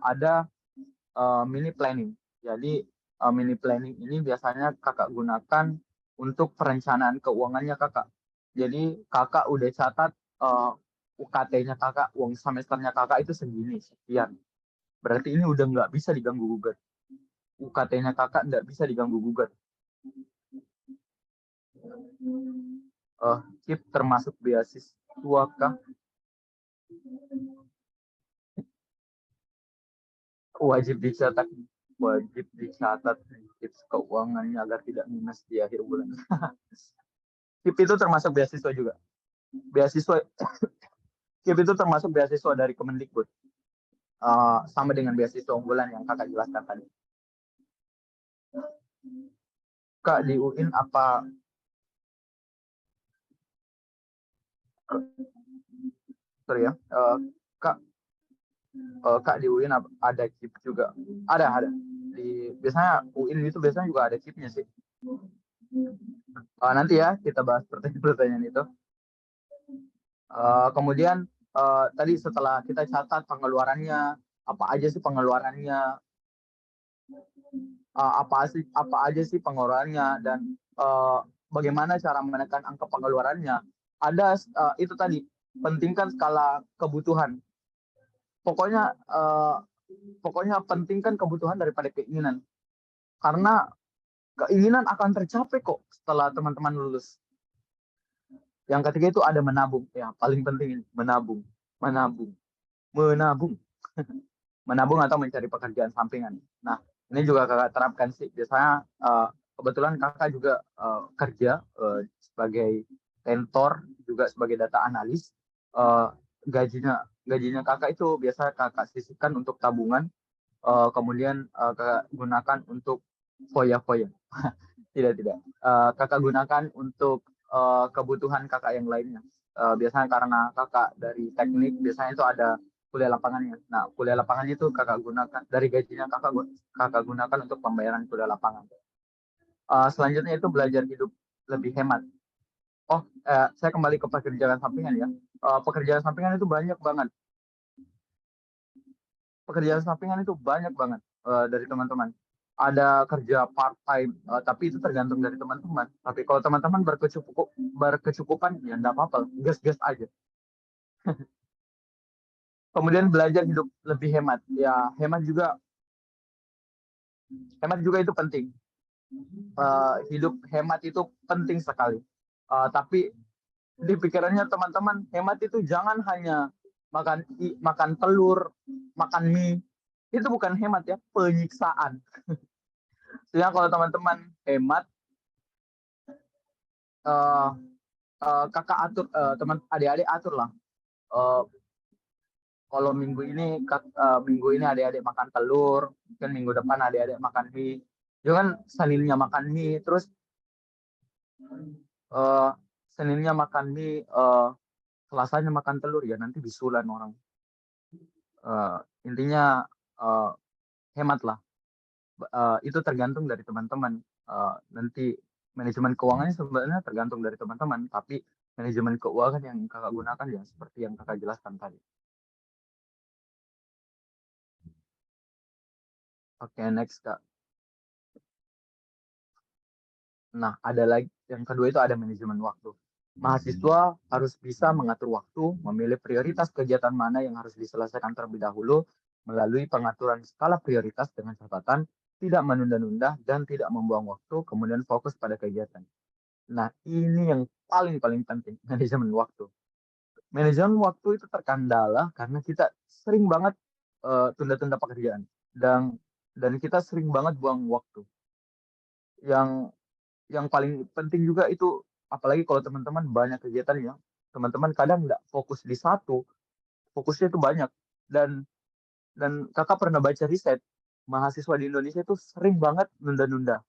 ada mini planning. Jadi mini planning ini biasanya kakak gunakan untuk perencanaan keuangannya kakak. Jadi kakak udah catat UKT-nya kakak, uang semesternya kakak itu segini, sekian. Berarti ini udah nggak bisa diganggu gugat. UKT-nya kakak nggak bisa diganggu gugat. KIP termasuk beasiswa kah? Wajib dicatat tips keuangannya agar tidak minus di akhir bulan. KIP itu termasuk beasiswa juga. KIP itu termasuk beasiswa dari Kemendikbud. Sama dengan beasiswa unggulan yang kakak jelaskan tadi. Kak, di UIN apa? Sorry ya. Kak, di UIN ada KIP juga. Ada. Biasanya UIN itu biasanya juga ada KIP-nya sih. Nanti ya kita bahas pertanyaan-pertanyaan itu. Kemudian tadi setelah kita catat pengeluarannya, apa aja sih pengeluarannya, apa aja sih pengeluarannya, dan bagaimana cara menekan angka pengeluarannya. Ada itu tadi, pentingkan skala kebutuhan. Pokoknya pentingkan kebutuhan daripada keinginan. Karena keinginan akan tercapai kok setelah teman-teman lulus. Yang ketiga itu ada menabung. Ya, paling penting ini, menabung. Menabung atau mencari pekerjaan sampingan. Nah, ini juga kakak terapkan sih. Biasanya kebetulan kakak juga kerja sebagai mentor, juga sebagai data analis. Gajinya kakak itu biasa kakak sisihkan untuk tabungan, kemudian kakak gunakan untuk foya-foya. Tidak. Kakak gunakan untuk kebutuhan kakak yang lainnya. Biasanya karena kakak dari teknik, biasanya itu ada kuliah lapangannya. Nah, kuliah lapangannya itu kakak gunakan dari gajinya kakak gunakan untuk pembayaran kuliah lapangan. Selanjutnya itu belajar hidup lebih hemat. Saya kembali ke pekerjaan sampingan ya. Pekerjaan sampingan itu banyak banget. Dari teman-teman. Ada kerja part time, tapi itu tergantung dari teman-teman. Tapi kalau teman-teman berkecukupan, ya enggak apa-apa, gas-gas aja. Kemudian belajar hidup lebih hemat. Ya, hemat juga itu penting. Hidup hemat itu penting sekali. Tapi di pikirannya teman-teman, hemat itu jangan hanya makan telur, makan mie. Itu bukan hemat ya, penyiksaan. Jadi kalau teman-teman hemat, kakak atur, teman adik-adik atur lah kalau minggu ini adik-adik makan telur, mungkin minggu depan adik-adik makan mie. Ya kan Seninnya makan mie, terus eh, Seninnya makan mie, Selasanya makan telur, ya nanti bisulan orang. Eh, Intinya eh, hemat lah. Itu tergantung dari teman-teman. Nanti manajemen keuangannya sebenarnya tergantung dari teman-teman, tapi manajemen keuangan yang kakak gunakan ya seperti yang kakak jelaskan tadi. Oke, next kak. Nah, ada lagi yang kedua itu ada manajemen waktu. Mahasiswa harus bisa mengatur waktu, memilih prioritas kegiatan mana yang harus diselesaikan terlebih dahulu melalui pengaturan skala prioritas dengan catatan tidak menunda-nunda dan tidak membuang waktu, kemudian fokus pada kegiatan. Nah, ini yang paling penting, manajemen waktu. Manajemen waktu itu terkendala karena kita sering banget tunda-tunda pekerjaan dan kita sering banget buang waktu. Yang paling penting juga itu, apalagi kalau teman-teman banyak kegiatan ya, teman-teman kadang nggak fokus di satu, fokusnya itu banyak. Dan kakak pernah baca riset, mahasiswa di Indonesia itu sering banget nunda-nunda.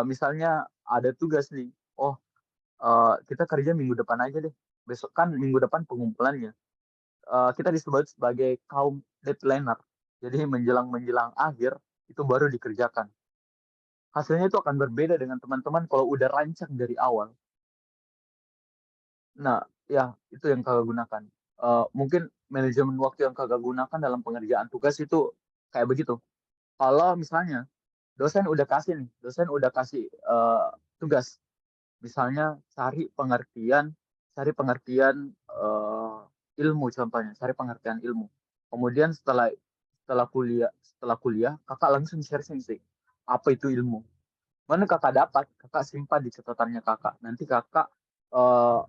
Misalnya ada tugas nih, oh kita kerja minggu depan aja deh, besok kan minggu depan pengumpulannya. Kita disebut sebagai kaum deadlineer, jadi menjelang akhir itu baru dikerjakan. Hasilnya itu akan berbeda dengan teman-teman kalau udah rancang dari awal. Nah, ya itu yang kakak gunakan. Mungkin manajemen waktu yang kakak gunakan dalam pengerjaan tugas itu kayak begitu. Kalau misalnya dosen udah kasih tugas, misalnya cari pengertian ilmu contohnya, cari pengertian ilmu. Kemudian setelah kuliah, kakak langsung sharing sih apa itu ilmu. Mana kakak dapat, kakak simpan di catatannya kakak. Nanti kakak eh,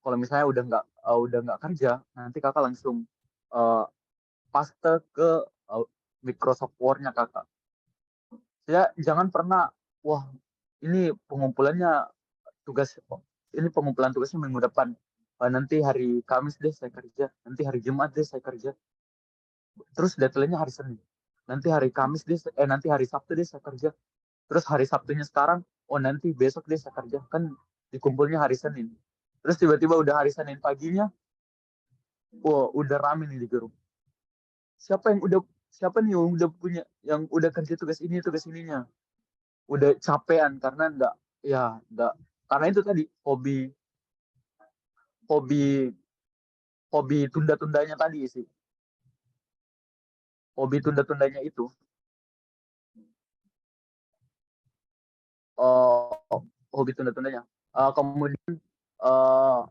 kalau misalnya udah nggak kerja, nanti kakak langsung uh, paste ke uh, Microsoft Word-nya kakak. Ya jangan pernah, wah ini pengumpulannya tugas ini pengumpulan tugasnya minggu depan. Nanti hari Kamis deh saya kerja, nanti hari Jumat deh saya kerja. Terus deadline-nya hari Senin. Nanti hari Sabtu deh saya kerja. Terus hari Sabtunya sekarang, oh nanti besok deh saya kerja. Kan dikumpulnya hari Senin. Terus tiba-tiba udah hari Senin paginya, wah udah rame nih di grup. siapa yang udah Siapa nih yang udah punya, yang udah kerja tugas ininya, udah capean karena enggak karena itu tadi hobi hobi tunda-tundanya tadi sih, hobi tunda-tundanya itu hobi tunda-tundanya. Kemudian uh,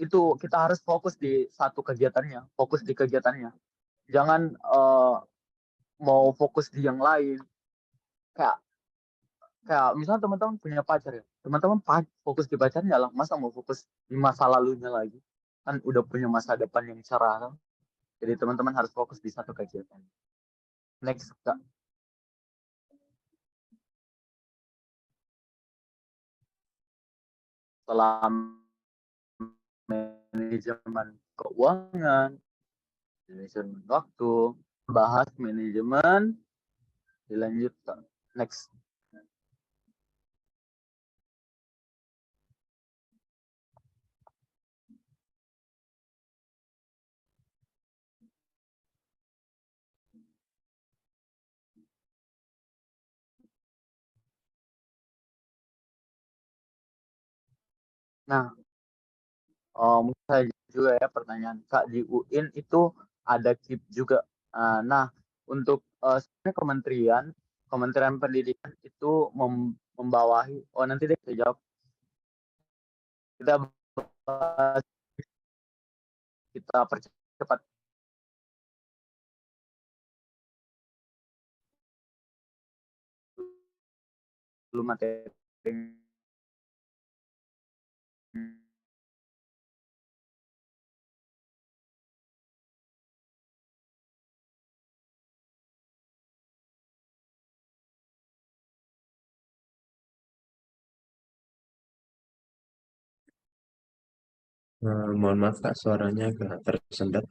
itu kita harus fokus di kegiatannya, jangan mau fokus di yang lain. Kayak kayak misalnya teman-teman punya pacar ya, teman-teman fokus di pacarnya lah, masa mau fokus di masa lalunya lagi, kan udah punya masa depan yang cerah kan? Jadi teman-teman harus fokus di satu kegiatan. Next kak. Setelah manajemen keuangan, manajemen waktu, bahas manajemen, dilanjut kak. Next. Nah, mungkin saya juga ya pertanyaan kak, di UIN itu ada KIP juga. Nah, untuk sebenarnya Kementerian Pendidikan itu membawahi, oh nanti deh saya jawab, kita bahas, kita percepat dulu materi. Mohon maaf Kak, suaranya agak tersendat.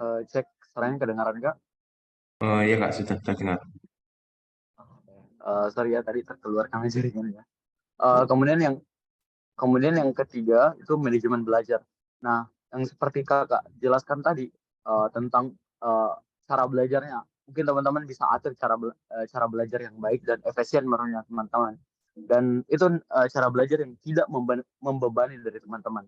Cek suaranya kedengaran nggak? Oh iya Kak, sudah terdengar. Sorry ya tadi terkeluar kami jaringan ya. Eh, kemudian yang kemudian yang ketiga itu manajemen belajar. Nah, yang seperti kakak jelaskan tadi tentang eh, cara belajarnya, mungkin teman-teman bisa atur cara belajar yang baik dan efisien menurutnya teman-teman. Dan itu cara belajar yang tidak membebani dari teman-teman.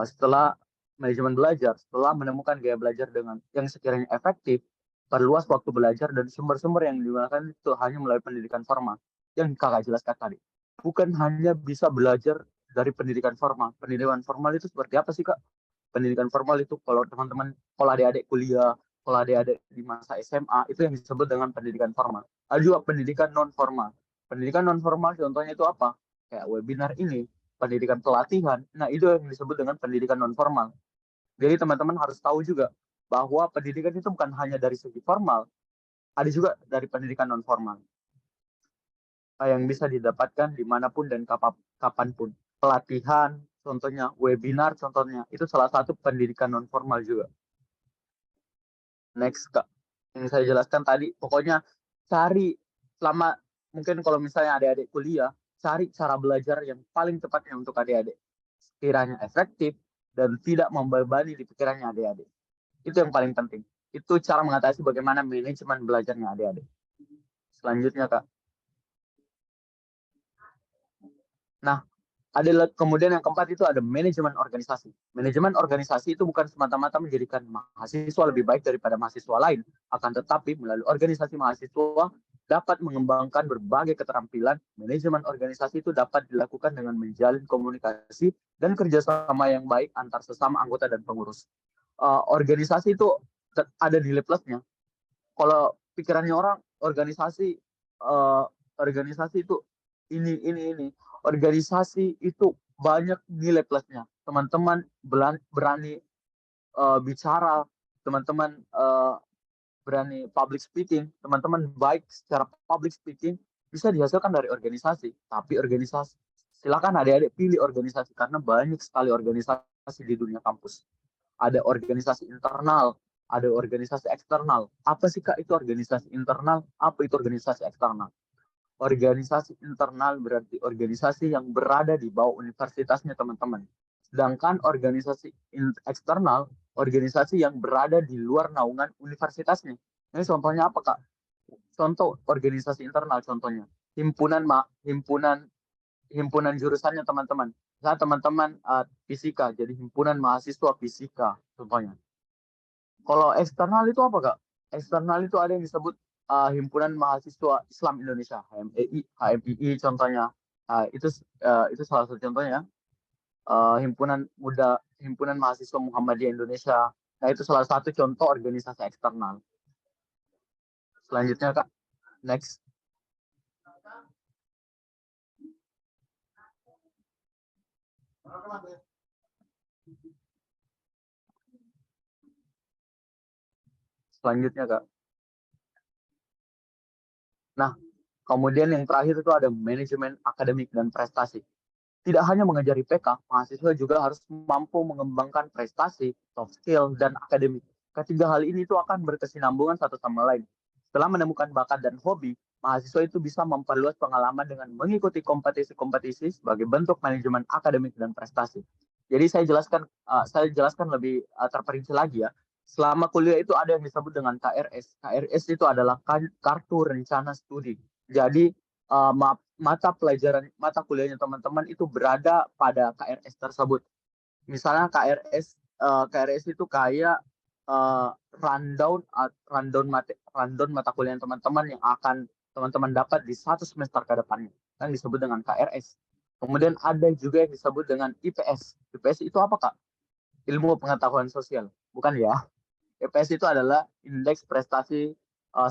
Setelah manajemen belajar, setelah menemukan gaya belajar dengan yang sekiranya efektif, perluas waktu belajar dan sumber-sumber yang digunakan itu hanya melalui pendidikan formal yang kakak jelaskan tadi. Bukan hanya bisa belajar dari pendidikan formal. Pendidikan formal itu seperti apa sih kak? Pendidikan formal itu kalau teman-teman, kalau adik-adik kuliah, kalau adik-adik di masa SMA, itu yang disebut dengan pendidikan formal. Ada juga pendidikan non formal. Pendidikan non formal contohnya itu apa? Kayak webinar ini, pendidikan pelatihan. Nah, itu yang disebut dengan pendidikan non formal. Jadi teman-teman harus tahu juga bahwa pendidikan itu bukan hanya dari segi formal, ada juga dari pendidikan non formal yang bisa didapatkan dimanapun dan kapanpun. Pelatihan, contohnya webinar, contohnya itu salah satu pendidikan non formal juga. Next kak, yang saya jelaskan tadi, pokoknya cari selama mungkin kalau misalnya adik-adik kuliah, cari cara belajar yang paling tepatnya untuk adik-adik, sekiranya efektif dan tidak membebani di pikirannya adik-adik. Itu yang paling penting. Itu cara mengatasi bagaimana manajemen belajarnya adik-adik. Selanjutnya kak. Nah, kemudian yang keempat itu ada manajemen organisasi. Manajemen organisasi itu bukan semata-mata menjadikan mahasiswa lebih baik daripada mahasiswa lain, akan tetapi melalui organisasi mahasiswa dapat mengembangkan berbagai keterampilan. Manajemen organisasi itu dapat dilakukan dengan menjalin komunikasi dan kerjasama yang baik antar sesama anggota dan pengurus. Organisasi itu ada nilai plusnya. Kalau pikirannya orang organisasi uh, organisasi itu ini organisasi itu banyak nilai plusnya. Teman-teman berani bicara, teman-teman berani public speaking, teman-teman baik secara public speaking bisa dihasilkan dari organisasi. Tapi organisasi, silakan adik-adik pilih organisasi karena banyak sekali organisasi di dunia kampus. Ada organisasi internal, ada organisasi eksternal. Apa sih kak itu organisasi internal? Apa itu organisasi eksternal? Organisasi internal berarti organisasi yang berada di bawah universitasnya teman-teman. Sedangkan organisasi eksternal, organisasi yang berada di luar naungan universitasnya. Ini contohnya apa kak? Contoh organisasi internal contohnya. Himpunan himpunan jurusannya teman-teman. Misalnya teman-teman fisika, jadi himpunan mahasiswa fisika contohnya. Kalau eksternal itu apa kak? Eksternal itu ada yang disebut himpunan mahasiswa Islam Indonesia, HMII contohnya. Itu salah satu contohnya. Himpunan mahasiswa Muhammadiyah Indonesia. Nah itu salah satu contoh organisasi eksternal. Selanjutnya kak, next. Selanjutnya kak. Nah, kemudian yang terakhir itu ada manajemen akademik dan prestasi. Tidak hanya mengajari PK, mahasiswa juga harus mampu mengembangkan prestasi, soft skill, dan akademik. Ketiga hal ini itu akan berkesinambungan satu sama lain. Setelah menemukan bakat dan hobi, mahasiswa itu bisa memperluas pengalaman dengan mengikuti kompetisi-kompetisi sebagai bentuk manajemen akademik dan prestasi. Jadi saya jelaskan lebih terperinci lagi ya. Selama kuliah itu ada yang disebut dengan KRS. KRS itu adalah kartu rencana studi. Jadi mata kuliahnya teman-teman itu berada pada KRS tersebut. Misalnya KRS itu kayak rundown mata kuliah teman-teman yang akan teman-teman dapat di satu semester ke depannya, yang disebut dengan KRS. Kemudian ada juga yang disebut dengan IPS. IPS itu apa kak? Ilmu pengetahuan sosial, bukan ya? IPS itu adalah indeks prestasi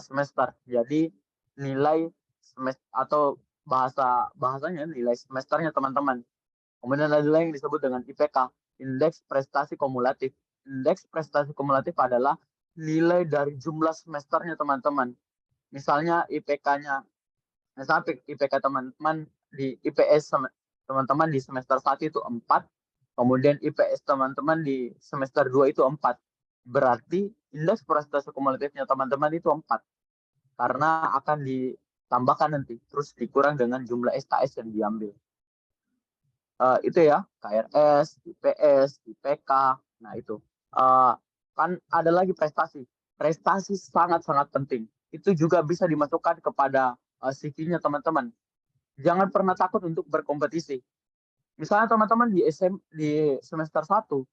semester. Jadi nilai semester atau bahasanya nilai semesternya teman-teman. Kemudian ada yang disebut dengan IPK, indeks prestasi kumulatif. Indeks prestasi kumulatif adalah nilai dari jumlah semesternya teman-teman. Misalnya IPK-nya, misalnya IPK teman-teman di IPS teman-teman di semester 1 itu 4, kemudian IPS teman-teman di semester 2 itu 4. berarti indeks prestasi kumulatifnya teman-teman itu 4. Karena akan ditambahkan nanti, terus dikurang dengan jumlah SKS yang diambil. Itu ya, KRS, IPS, IPK. Nah, itu. Kan ada lagi prestasi. Prestasi sangat-sangat penting. Itu juga bisa dimasukkan kepada CV-nya teman-teman. Jangan pernah takut untuk berkompetisi. Misalnya teman-teman di semester 1,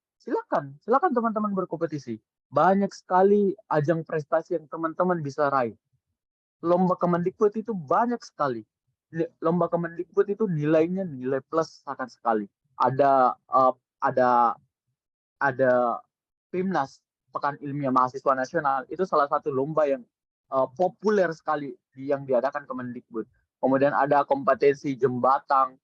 silakan teman-teman berkompetisi. Banyak sekali ajang prestasi yang teman-teman bisa raih. Lomba Kemendikbud itu banyak sekali. Lomba Kemendikbud itu nilainya nilai plus sangat sekali. Ada ada PIMNAS, Pekan Ilmiah Mahasiswa Nasional, itu salah satu lomba yang populer sekali yang diadakan Kemendikbud. Kemudian ada kompetisi jembatan,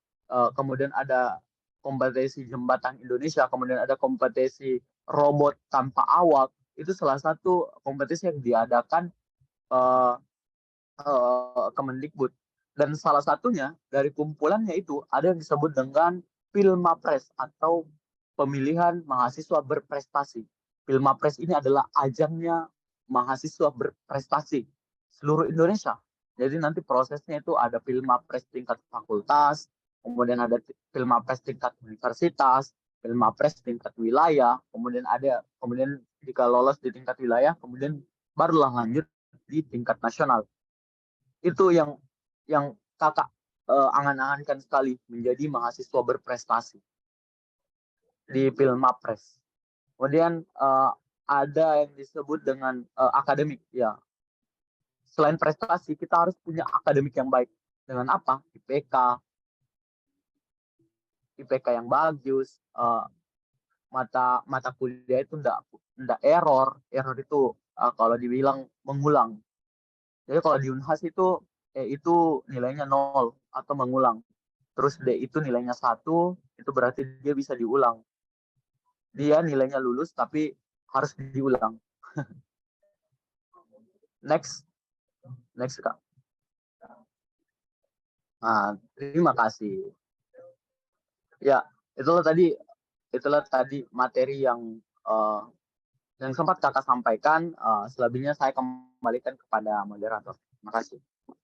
kemudian ada kompetisi jembatan Indonesia, kemudian ada kompetisi robot tanpa awak. Itu salah satu kompetisi yang diadakan uh, Kemendikbud. Dan salah satunya dari kumpulannya itu ada yang disebut dengan Pilmapres atau pemilihan mahasiswa berprestasi. Pilmapres ini adalah ajangnya mahasiswa berprestasi seluruh Indonesia. Jadi nanti prosesnya itu ada Pilmapres tingkat fakultas, kemudian ada Pilmapres tingkat universitas, Pilmapres tingkat wilayah, kemudian jika lolos di tingkat wilayah, kemudian barulah lanjut di tingkat nasional. Itu yang kakak angan-angankan sekali, menjadi mahasiswa berprestasi di Pilmapres. Kemudian ada yang disebut dengan akademik, ya. Selain prestasi, kita harus punya akademik yang baik. Dengan apa? IPK yang bagus, mata mata kuliah itu enggak error itu kalau dibilang mengulang. Jadi kalau di Unhas itu nilainya 0 atau mengulang. Terus D itu nilainya 1, itu berarti dia bisa diulang. Dia nilainya lulus tapi harus diulang. Next Kak. Nah, terima kasih. Ya, itulah tadi materi yang sempat Kakak sampaikan. Selebihnya saya kembalikan kepada moderator. Terima kasih.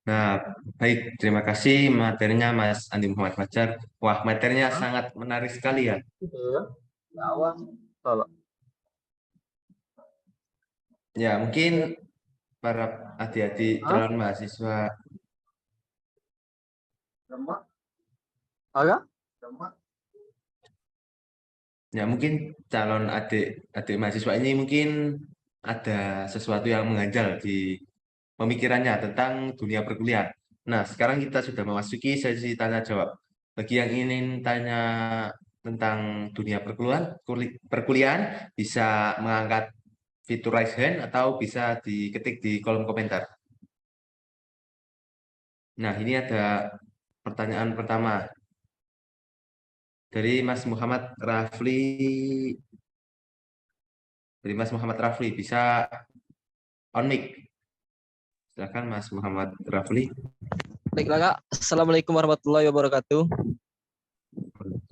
Nah, baik, terima kasih materinya Mas Andi Muhammad Fajar. Wah, materinya sangat menarik sekali ya. Ya, mungkin para adik-adik calon mahasiswa, ya mungkin calon adik mahasiswa ini mungkin ada sesuatu yang mengganjal di pemikirannya tentang dunia perkuliahan. Nah, sekarang kita sudah memasuki sesi tanya jawab. Bagi yang ingin tanya tentang dunia perkuliahan, bisa mengangkat fitur raise hand atau bisa diketik di kolom komentar. Nah, ini ada pertanyaan pertama dari Mas Muhammad Rafli. Dari Mas Muhammad Rafli, bisa on mic. Silakan Mas Muhammad Rafli. Baiklah Kak, Assalamualaikum warahmatullahi wabarakatuh.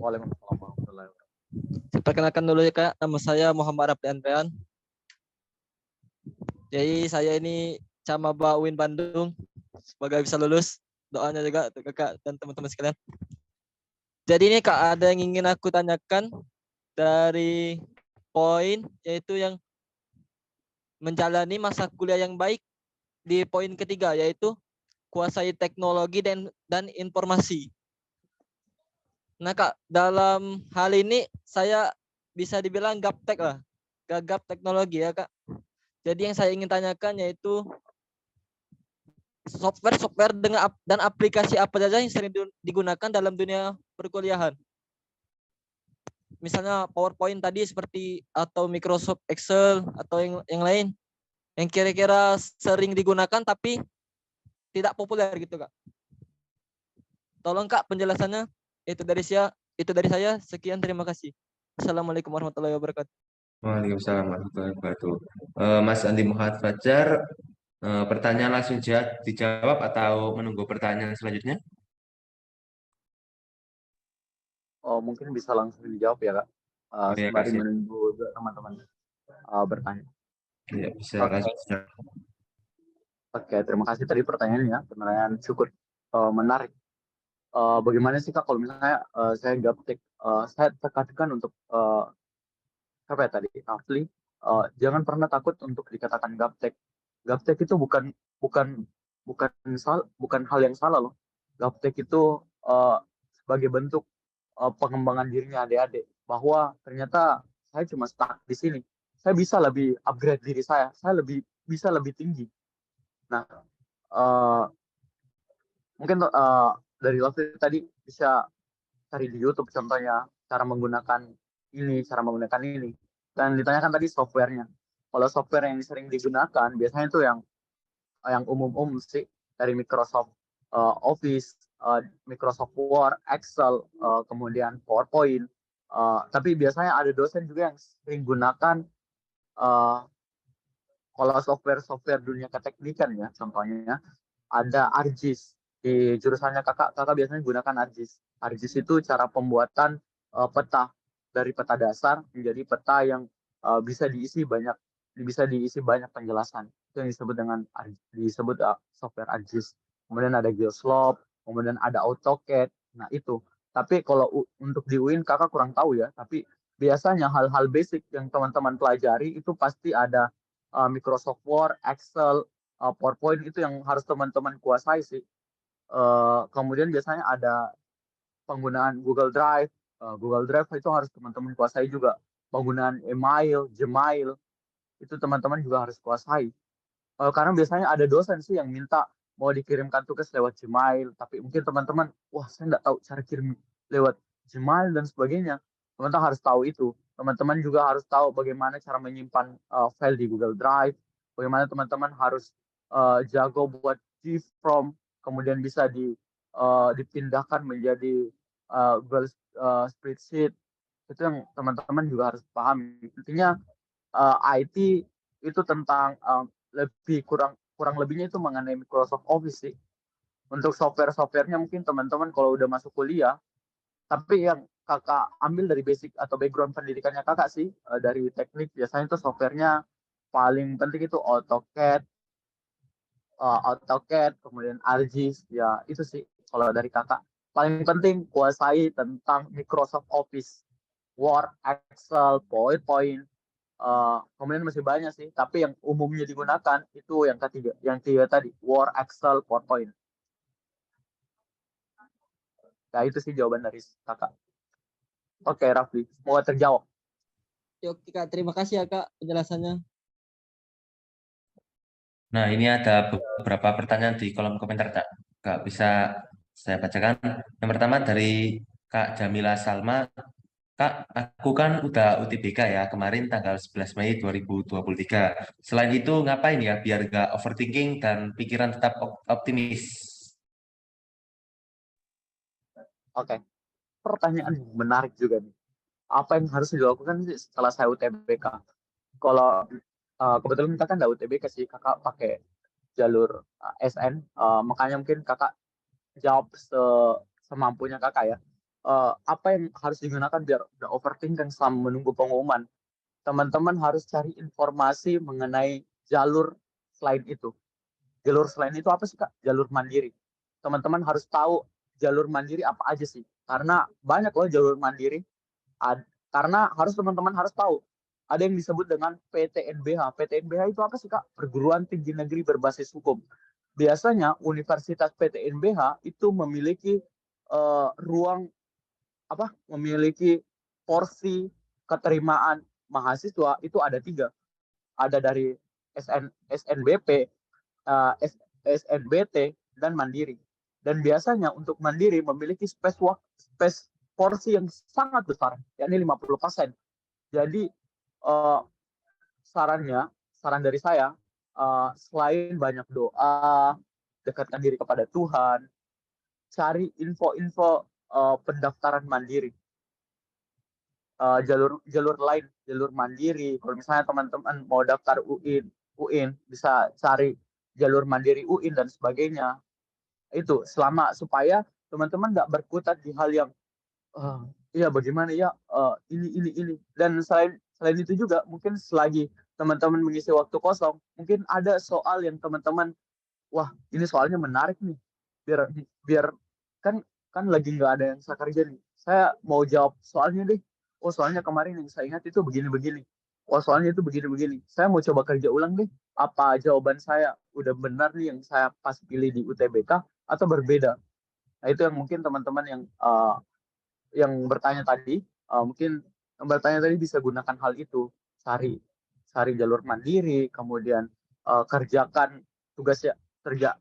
Waalaikumsalam warahmatullahi wabarakatuh. Saya perkenalkan dulu ya Kak, nama saya Muhammad Rafli Andrean. Jadi saya ini Camaba UIN Bandung. Semoga bisa lulus. Doanya juga untuk Kakak dan teman-teman sekalian. Jadi ini Kak, ada yang ingin aku tanyakan dari poin, yaitu yang menjalani masa kuliah yang baik di poin ketiga, yaitu kuasai teknologi dan informasi. Nah Kak, dalam hal ini saya bisa dibilang gaptek lah, gagap teknologi ya Kak. Jadi yang saya ingin tanyakan yaitu software dan aplikasi apa saja yang sering digunakan dalam dunia perkuliahan. Misalnya PowerPoint tadi seperti atau Microsoft Excel atau yang lain yang kira-kira sering digunakan tapi tidak populer gitu Kak. Tolong Kak penjelasannya. Itu dari saya. Sekian, terima kasih. Assalamualaikum warahmatullahi wabarakatuh. Waalaikumsalam warahmatullahi wabarakatuh. Mas Andi Muhammad Fajar, pertanyaan langsung dijawab atau menunggu pertanyaan selanjutnya? Oh, mungkin bisa langsung dijawab ya Kak. Oh, ya, Sembari kasih. menunggu teman-teman. bertanya. Ya, bisa Oke, lanjut. oke, terima kasih tadi pertanyaannya. Pertanyaan cukup menarik. Bagaimana sih Kak kalau misalnya saya gaptek, saya tekankan untuk apa ya tadi, Afli, jangan pernah takut untuk dikatakan gaptek. Gaptek itu bukan bukan bukan hal yang salah loh. Gaptek itu sebagai bentuk pengembangan dirinya adik-adik, bahwa ternyata saya cuma stuck di sini. Saya bisa lebih upgrade diri saya lebih bisa lebih tinggi. Nah, eh, mungkin dari Lofi tadi bisa cari di YouTube contohnya cara menggunakan ini. Dan ditanyakan tadi softwarenya. Kalau software yang sering digunakan biasanya itu yang umum-umum sih, dari Microsoft Office, Microsoft Word, Excel, kemudian PowerPoint. Tapi biasanya ada dosen juga yang sering gunakan uh, kalau software dunia keteknikan ya, contohnya ada ArcGIS. Di jurusannya kakak biasanya gunakan ArcGIS. ArcGIS itu cara pembuatan peta, dari peta dasar menjadi peta yang bisa diisi banyak penjelasan. Itu yang disebut software ArcGIS. Kemudian ada Geoslope, kemudian ada AutoCAD. Nah itu. Tapi kalau untuk di UIN kakak kurang tahu ya. Tapi biasanya hal-hal basic yang teman-teman pelajari itu pasti ada Microsoft Word, Excel, PowerPoint, itu yang harus teman-teman kuasai sih. Kemudian biasanya ada penggunaan Google Drive. Google Drive itu harus teman-teman kuasai juga. Penggunaan email, Gmail, itu teman-teman juga harus kuasai. Karena biasanya ada dosen sih yang minta mau dikirimkan tugas lewat Gmail, tapi mungkin teman-teman, wah saya nggak tahu cara kirim lewat Gmail dan sebagainya. Teman-teman harus tahu itu. Teman-teman juga harus tahu bagaimana cara menyimpan file di Google Drive, bagaimana teman-teman harus jago buat GFrom, kemudian bisa dipindahkan menjadi Google Spreadsheet. Itu yang teman-teman juga harus pahami. Intinya IT itu tentang lebih kurang lebihnya itu mengenai Microsoft Office sih. Untuk software-softwarenya mungkin teman-teman kalau udah masuk kuliah, tapi yang kakak ambil dari basic atau background pendidikannya kakak sih, dari teknik biasanya itu softwarenya paling penting itu AutoCAD, kemudian ArcGIS, ya itu sih kalau dari kakak. Paling penting kuasai tentang Microsoft Office, Word, Excel, PowerPoint. Kemudian masih banyak sih, tapi yang umumnya digunakan itu yang tiga tadi, Word, Excel, PowerPoint. Nah itu sih jawaban dari kakak. Oke, Raffi, semoga terjawab. Oke Kak, terima kasih ya Kak penjelasannya. Nah, ini ada beberapa pertanyaan di kolom komentar, Kak. Kak, bisa saya bacakan. Yang pertama dari Kak Jamila Salma. Kak, aku kan udah UTBK ya, kemarin tanggal 11 Mei 2023. Selain itu, ngapain ya biar nggak overthinking dan pikiran tetap optimis? Oke, pertanyaan menarik juga nih. Apa yang harus dilakukan sih setelah saya UTBK? Kalau kebetulan kita kan nggak UTBK sih, kakak pakai jalur SN, makanya mungkin kakak jawab semampunya kakak ya. Apa yang harus digunakan biar udah overthinking selama menunggu pengumuman? Teman-teman harus cari informasi mengenai jalur selain itu. Jalur selain itu apa sih Kak? Jalur mandiri. Teman-teman harus tahu jalur mandiri apa aja sih. Karena banyak loh jalur mandiri. Karena teman-teman harus tahu. Ada yang disebut dengan PTNBH. PTNBH itu apa sih Kak? Perguruan Tinggi Negeri Berbasis Hukum. Biasanya Universitas PTNBH itu memiliki ruang memiliki porsi keterimaan mahasiswa itu ada 3. Ada dari SNBP, SNBT, dan Mandiri. Dan biasanya untuk Mandiri memiliki space porsi yang sangat besar, yakni 50%. Jadi saran dari saya, selain banyak doa, dekatkan diri kepada Tuhan, cari info-info pendaftaran mandiri. Jalur lain, jalur mandiri. Kalau misalnya teman-teman mau daftar UIN bisa cari jalur mandiri UIN dan sebagainya. Itu supaya teman-teman nggak berkutat di hal yang iya bagaimana ya ini. Dan selain itu juga mungkin selagi teman-teman mengisi waktu kosong, mungkin ada soal yang teman-teman, wah ini soalnya menarik nih, biar biar kan kan lagi nggak ada yang saya kerja nih, saya mau jawab soalnya deh. Oh soalnya kemarin yang saya ingat itu begini-begini. Oh soalnya itu begini-begini. Saya mau coba kerja ulang deh. Apa jawaban saya udah benar nih yang saya pas pilih di UTBK atau berbeda? Nah itu yang mungkin teman-teman yang bertanya tadi, mungkin yang bertanya tadi bisa gunakan hal itu, cari cari jalur mandiri, kemudian kerjakan tugasnya,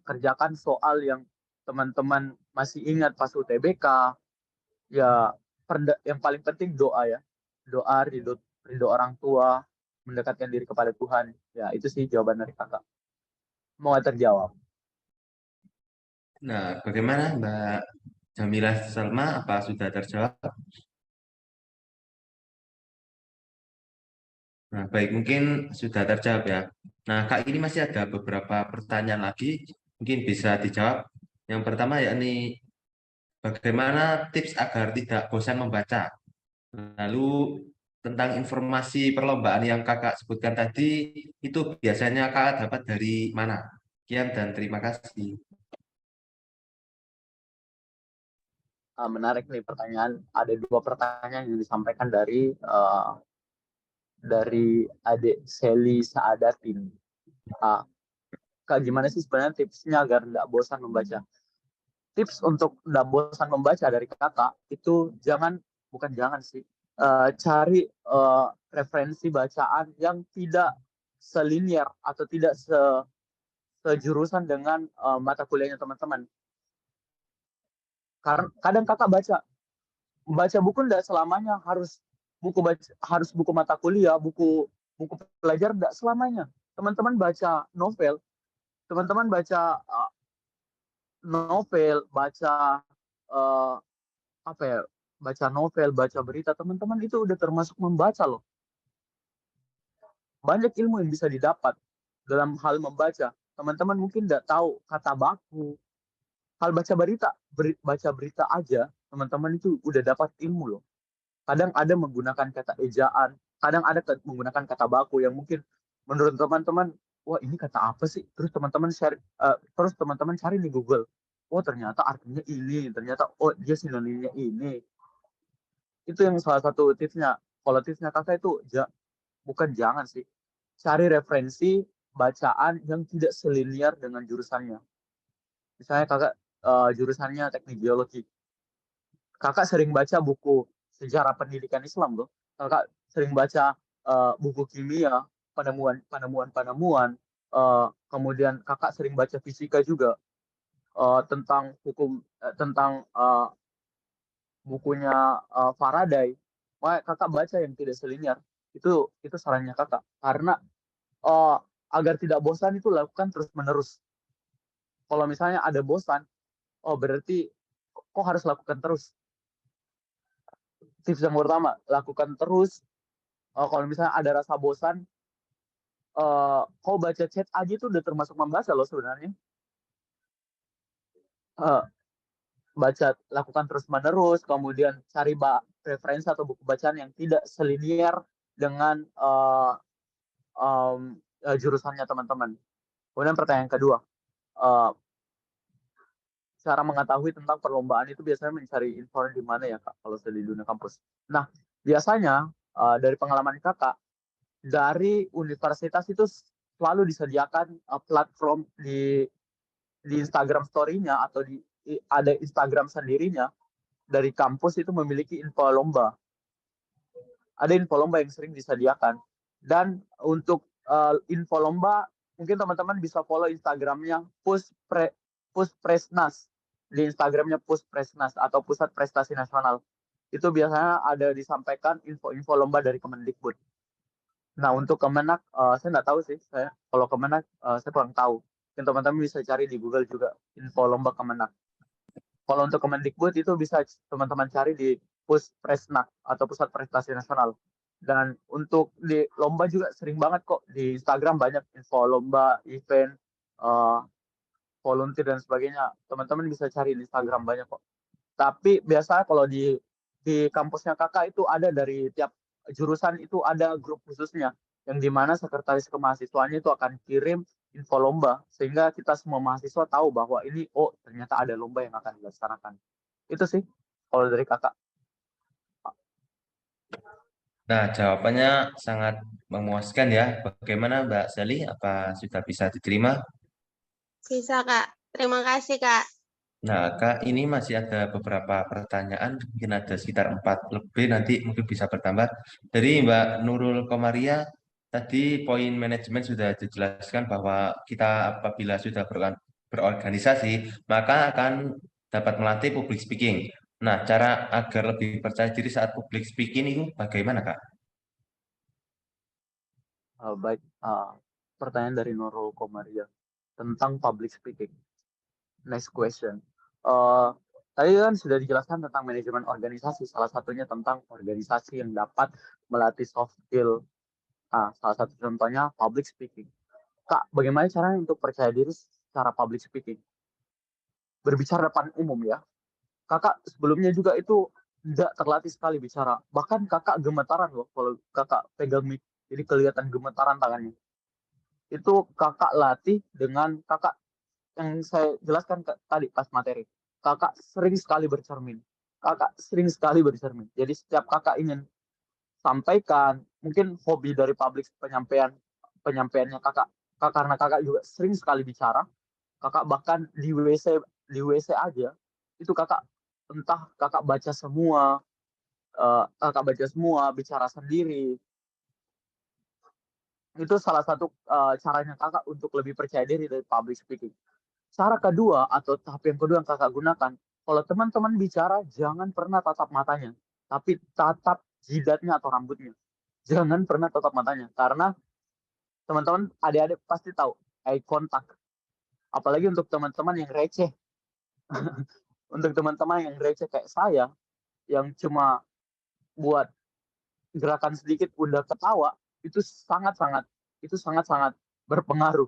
kerjakan soal yang teman-teman masih ingat pas UTBK. Ya yang paling penting doa ya, doa, ridho orang tua, mendekatkan diri kepada Tuhan. Ya itu sih jawaban dari kakak. Mau nggak terjawab? Nah, bagaimana Mbak Jamilah Salma? Apa sudah terjawab? Nah, baik, mungkin sudah terjawab ya. Nah, Kak, ini masih ada beberapa pertanyaan lagi, mungkin bisa dijawab. Yang pertama yakni bagaimana tips agar tidak bosan membaca? Lalu tentang informasi perlombaan yang Kakak sebutkan tadi, itu biasanya Kakak dapat dari mana? Sekian dan terima kasih. Menarik nih pertanyaan. Ada dua pertanyaan yang disampaikan dari adik Sally Saadatin. Uh, Kak, gimana sih sebenarnya tipsnya agar tidak bosan membaca? Tips untuk tidak bosan membaca dari kakak itu bukan jangan sih, cari referensi bacaan yang tidak selinier atau tidak sejurusan dengan mata kuliahnya teman-teman. Karena kadang kakak baca buku tidak selamanya harus buku mata kuliah, buku buku pelajar, tidak selamanya. Teman-teman baca novel, teman-teman baca baca uh, apa ya, baca novel, baca berita, teman-teman itu udah termasuk membaca loh. Banyak ilmu yang bisa didapat dalam hal membaca. Teman-teman mungkin tidak tahu kata baku. Hal baca berita aja, teman-teman itu udah dapat ilmu loh. Kadang ada menggunakan kata ejaan, kadang ada menggunakan kata baku yang mungkin menurut teman-teman, wah ini kata apa sih? Terus teman-teman cari di Google. Oh ternyata artinya ini, ternyata oh dia sinonimnya ini. Itu yang salah satu tipsnya. Kalau tipsnya kakak itu bukan jangan sih, cari referensi bacaan yang tidak selinier dengan jurusannya. Misalnya kakak jurusannya teknik geologi, kakak sering baca buku sejarah pendidikan Islam loh. Kakak sering baca buku kimia, penemuan, kemudian kakak sering baca fisika juga, tentang tentang bukunya Faraday. Wah, kakak baca yang tidak selinier. Itu sarannya kakak. Karena uh, agar tidak bosan itu lakukan terus menerus. Kalau misalnya ada bosan, oh berarti kok harus lakukan terus. Tips yang pertama, lakukan terus. Kalau misalnya ada rasa bosan, kau baca chat aja itu udah termasuk membaca loh sebenarnya. Uh, Lakukan terus menerus, kemudian cari referensi atau buku bacaan yang tidak selinier dengan jurusannya teman-teman. Kemudian pertanyaan kedua, uh, cara mengetahui tentang perlombaan itu biasanya mencari info di mana ya kak kalau di dunia kampus. Nah biasanya dari pengalaman kakak, dari universitas itu selalu disediakan platform di Instagram story-nya atau ada Instagram sendirinya dari kampus itu memiliki info lomba. Ada info lomba yang sering disediakan. Dan untuk info lomba, mungkin teman-teman bisa follow Instagramnya Puspresnas. Di Instagramnya Puspresnas atau Pusat Prestasi Nasional. Itu biasanya ada disampaikan info-info lomba dari Kemendikbud. Nah untuk Kemenak, saya nggak tahu sih. Kalau Kemenak, saya kurang tahu. Mungkin teman-teman bisa cari di Google juga info lomba Kemenak. Kalau untuk Kemendikbud itu bisa teman-teman cari di Puspresnak atau Pusat Prestasi Nasional. Dan untuk di lomba juga sering banget kok di Instagram banyak info lomba, event, volunteer dan sebagainya. Teman-teman bisa cari di Instagram banyak kok. Tapi biasanya kalau di kampusnya kakak itu ada dari tiap jurusan itu ada grup khususnya yang dimana sekretaris kemahasiswaannya itu akan kirim info lomba sehingga kita semua mahasiswa tahu bahwa ini ternyata ada lomba yang akan dilaksanakan. Itu sih kalau dari kakak. Nah, jawabannya sangat memuaskan ya. Bagaimana Mbak Sally? Apa sudah bisa diterima? Bisa, Kak. Terima kasih, Kak. Nah, Kak, ini masih ada beberapa pertanyaan, mungkin ada sekitar 4 lebih, nanti mungkin bisa bertambah. Dari Mbak Nurul Komaria, tadi poin manajemen sudah dijelaskan bahwa kita apabila sudah berorganisasi, maka akan dapat melatih public speaking. Nah, cara agar lebih percaya diri saat public speaking itu bagaimana, Kak? Baik, pertanyaan dari Nurul Komaria tentang public speaking. Next question. Tadi kan sudah dijelaskan tentang manajemen organisasi, salah satunya tentang organisasi yang dapat melatih soft skill. Salah satu contohnya public speaking. Kak, bagaimana caranya untuk percaya diri secara public speaking? Berbicara depan umum ya. Kakak sebelumnya juga itu tidak terlatih sekali bicara. Bahkan kakak gemetaran loh kalau kakak pegang mic. Jadi kelihatan gemetaran tangannya. Itu kakak latih dengan kakak yang saya jelaskan tadi pas materi. Kakak sering sekali bercermin. Kakak sering sekali bercermin. Jadi setiap kakak ingin sampaikan, mungkin hobi dari public penyampaiannya kakak karena kakak juga sering sekali bicara. Kakak bahkan di WC aja itu kakak entah kakak baca semua, bicara sendiri. Itu salah satu caranya kakak untuk lebih percaya diri dari public speaking. Cara kedua atau tahap yang kedua yang kakak gunakan, kalau teman-teman bicara jangan pernah tatap matanya, tapi tatap jidatnya atau rambutnya. Jangan pernah tatap matanya, karena teman-teman adik-adik pasti tahu eye contact. Apalagi untuk teman-teman yang receh. Untuk teman-teman yang receh kayak saya, yang cuma buat gerakan sedikit udah ketawa, itu sangat-sangat berpengaruh.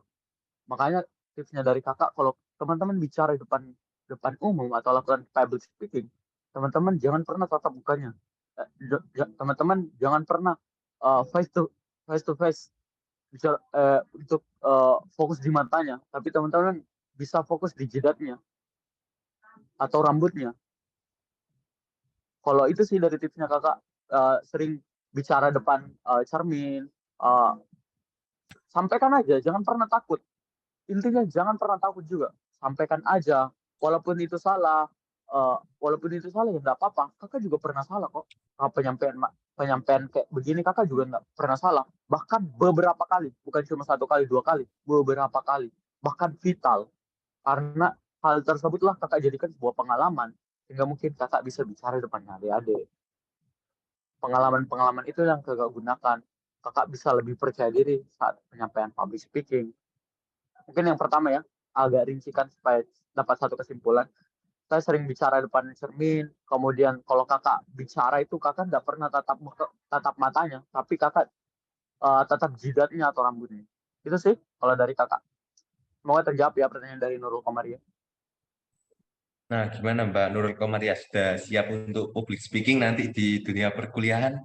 Makanya tipsnya dari kakak, kalau teman-teman bicara di depan umum atau lakukan public speaking, teman-teman jangan pernah tatap mukanya. Teman-teman jangan pernah face to face bicara untuk fokus di matanya, tapi teman-teman bisa fokus di jidatnya atau rambutnya. Kalau itu sih dari tipsnya kakak, sering bicara depan cermin, sampaikan aja, jangan pernah takut. Intinya jangan pernah takut juga, sampaikan aja. Walaupun itu salah, ya nggak apa-apa. Kakak juga pernah salah kok. Penyampaian kayak begini kakak juga nggak pernah salah. Bahkan beberapa kali, bukan cuma 1 kali, 2 kali, beberapa kali, bahkan vital. Karena hal tersebutlah kakak jadikan sebuah pengalaman sehingga mungkin kakak bisa bicara depan adik-adik. Pengalaman-pengalaman itu yang kakak gunakan. Kakak bisa lebih percaya diri saat penyampaian public speaking. Mungkin yang pertama ya, agak rincikan supaya dapat satu kesimpulan. Saya sering bicara depan cermin, kemudian kalau kakak bicara itu kakak nggak pernah tatap matanya, tapi kakak tatap jidatnya atau rambutnya. Itu sih kalau dari kakak. Semoga terjawab ya pertanyaan dari Nurul Komaria. Nah, gimana Mbak Nurul Komaria? Sudah siap untuk public speaking nanti di dunia perkuliahan?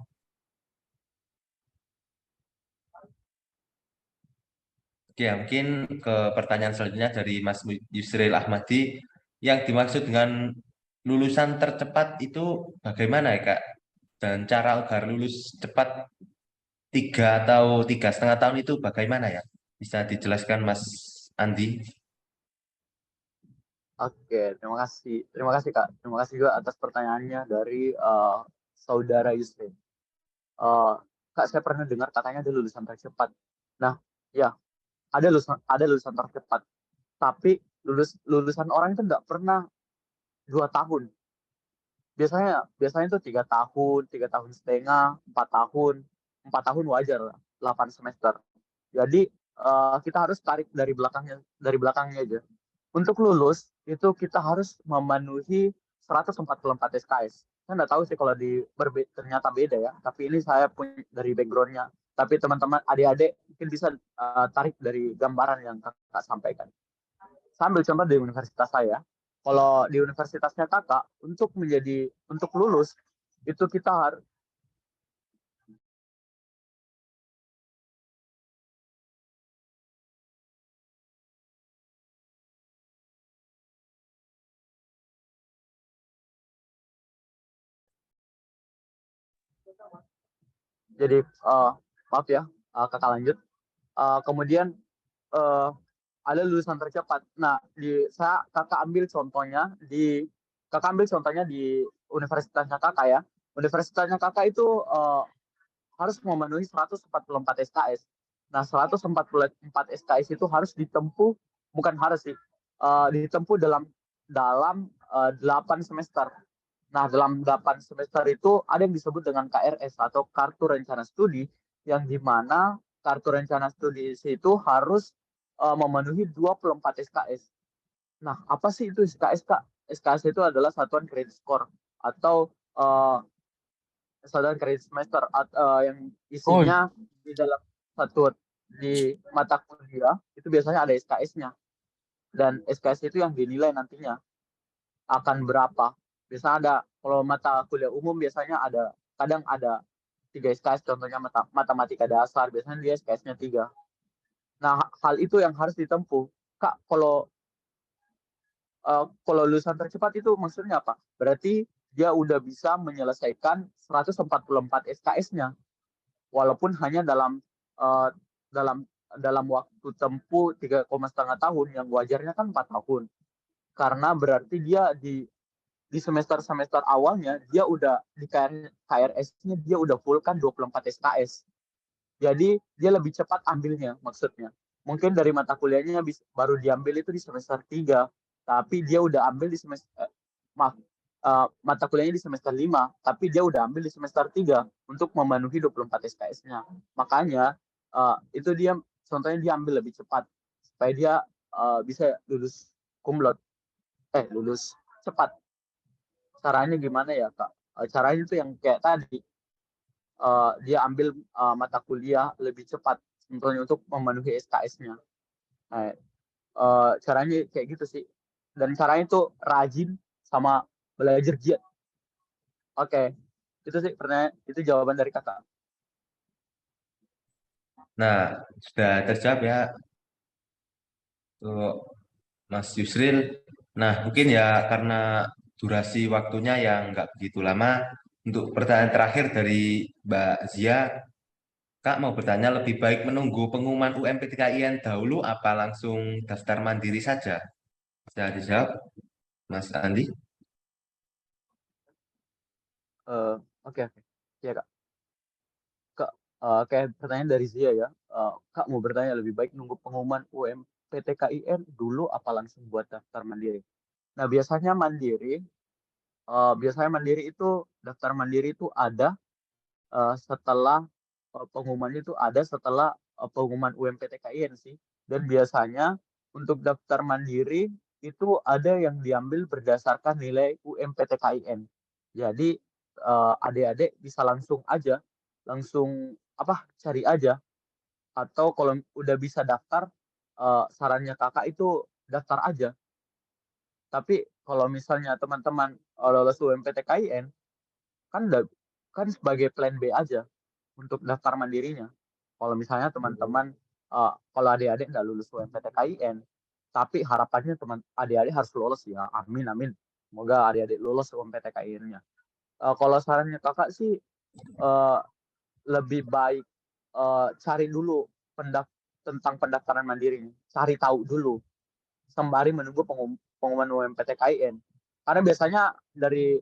Oke, mungkin ke pertanyaan selanjutnya dari Mas Yusril Ahmadi. Yang dimaksud dengan lulusan tercepat itu bagaimana ya, Kak? Dan cara agar lulus cepat 3 atau 3,5 tahun itu bagaimana ya? Bisa dijelaskan Mas Andi? Oke, terima kasih. Terima kasih Kak. Terima kasih juga atas pertanyaannya dari saudara Yusril. Kak, saya pernah dengar katanya ada lulusan tercepat. Nah, ya, ada lulusan tercepat. Tapi lulusan orang itu nggak pernah 2 tahun. Biasanya itu 3 tahun, 3,5 tahun, 4 tahun. 4 tahun wajar lah, 8 semester. Jadi kita harus tarik dari belakangnya aja. Untuk lulus itu kita harus memenuhi 144 SKS. Saya nggak tahu sih kalau ternyata beda ya. Tapi ini saya punya dari backgroundnya. Tapi teman-teman adik-adik mungkin bisa tarik dari gambaran yang kakak sampaikan. Saya ambil contoh di universitas saya. Kalau di universitasnya kakak, untuk lulus itu kita harus Jadi maaf ya, kakak lanjut. Kemudian ada lulusan tercepat. Nah, kakak ambil contohnya di universitasnya kakak ya. Universitasnya kakak itu harus memenuhi 144 SKS. Nah, 144 SKS itu harus ditempuh, bukan harus sih, ditempuh dalam 8 semester. Nah, dalam 8 semester itu ada yang disebut dengan KRS atau Kartu Rencana Studi, yang dimana Kartu Rencana Studi itu harus memenuhi 24 SKS. Nah, apa sih itu SKS, Kak? SKS itu adalah satuan kredit skor atau satuan kredit semester yang isinya di dalam satu di mata kuliah itu biasanya ada SKS-nya, dan SKS itu yang dinilai nantinya akan berapa. Biasanya ada, kalau mata kuliah umum biasanya kadang ada 3 SKS, contohnya matematika dasar, biasanya dia SKS-nya 3. Nah, hal itu yang harus ditempuh. Kak, kalau lulusan tercepat itu maksudnya apa? Berarti dia udah bisa menyelesaikan 144 SKS-nya, walaupun hanya eh, dalam dalam waktu tempuh 3,5 tahun, yang wajarnya kan 4 tahun. Karena berarti dia di semester-semester awalnya dia udah di KRS-nya dia udah full kan 24 SKS. Jadi dia lebih cepat ambilnya maksudnya. Mungkin dari mata kuliahnya baru diambil itu di semester 3, tapi dia udah ambil di semester mata kuliahnya di semester 5, tapi dia udah ambil di semester 3 untuk memenuhi 24 SKS-nya. Makanya itu dia contohnya dia ambil lebih cepat supaya dia bisa lulus cum laude, lulus cepat. Caranya gimana ya, Kak? Caranya itu yang kayak tadi, dia ambil mata kuliah lebih cepat contohnya untuk memenuhi SKS-nya. Nah, caranya kayak gitu sih. Dan caranya itu rajin sama belajar giat. Oke, itu sih pertanyaan, itu jawaban dari kakak. Nah, sudah terjawab ya untuk Mas Yusril. Nah, mungkin ya karena durasi waktunya yang nggak begitu lama, untuk pertanyaan terakhir dari Mbak Zia, Kak mau bertanya, lebih baik menunggu pengumuman UMPTKIN dahulu apa langsung daftar mandiri saja? Bisa dijawab, Mas Andi? Oke, oke. Ya, Kak. Kak, kayak pertanyaan dari Zia ya. Kak mau bertanya, lebih baik nunggu pengumuman UMPTKIN dulu apa langsung buat daftar mandiri? Nah, biasanya mandiri itu, daftar mandiri itu ada setelah pengumumannya itu ada setelah pengumuman UMPTKIN sih. Dan biasanya untuk daftar mandiri itu ada yang diambil berdasarkan nilai UMPTKIN. Jadi adik-adik bisa langsung cari aja, atau kalau udah bisa daftar, sarannya kakak itu daftar aja. Tapi kalau misalnya teman-teman lolos UMPTKIN, kan kan sebagai plan B aja untuk daftar mandirinya. Kalau misalnya teman-teman, kalau adik-adik nggak lulus UMPTKIN, tapi harapannya teman adik-adik harus lolos ya, amin amin. Semoga adik-adik lulus UMPTKIN-nya. Kalau sarannya kakak sih, eh, lebih baik cari dulu tentang pendaftaran mandiri, cari tahu dulu sembari menunggu pengumuman UMPTKIN. Karena biasanya dari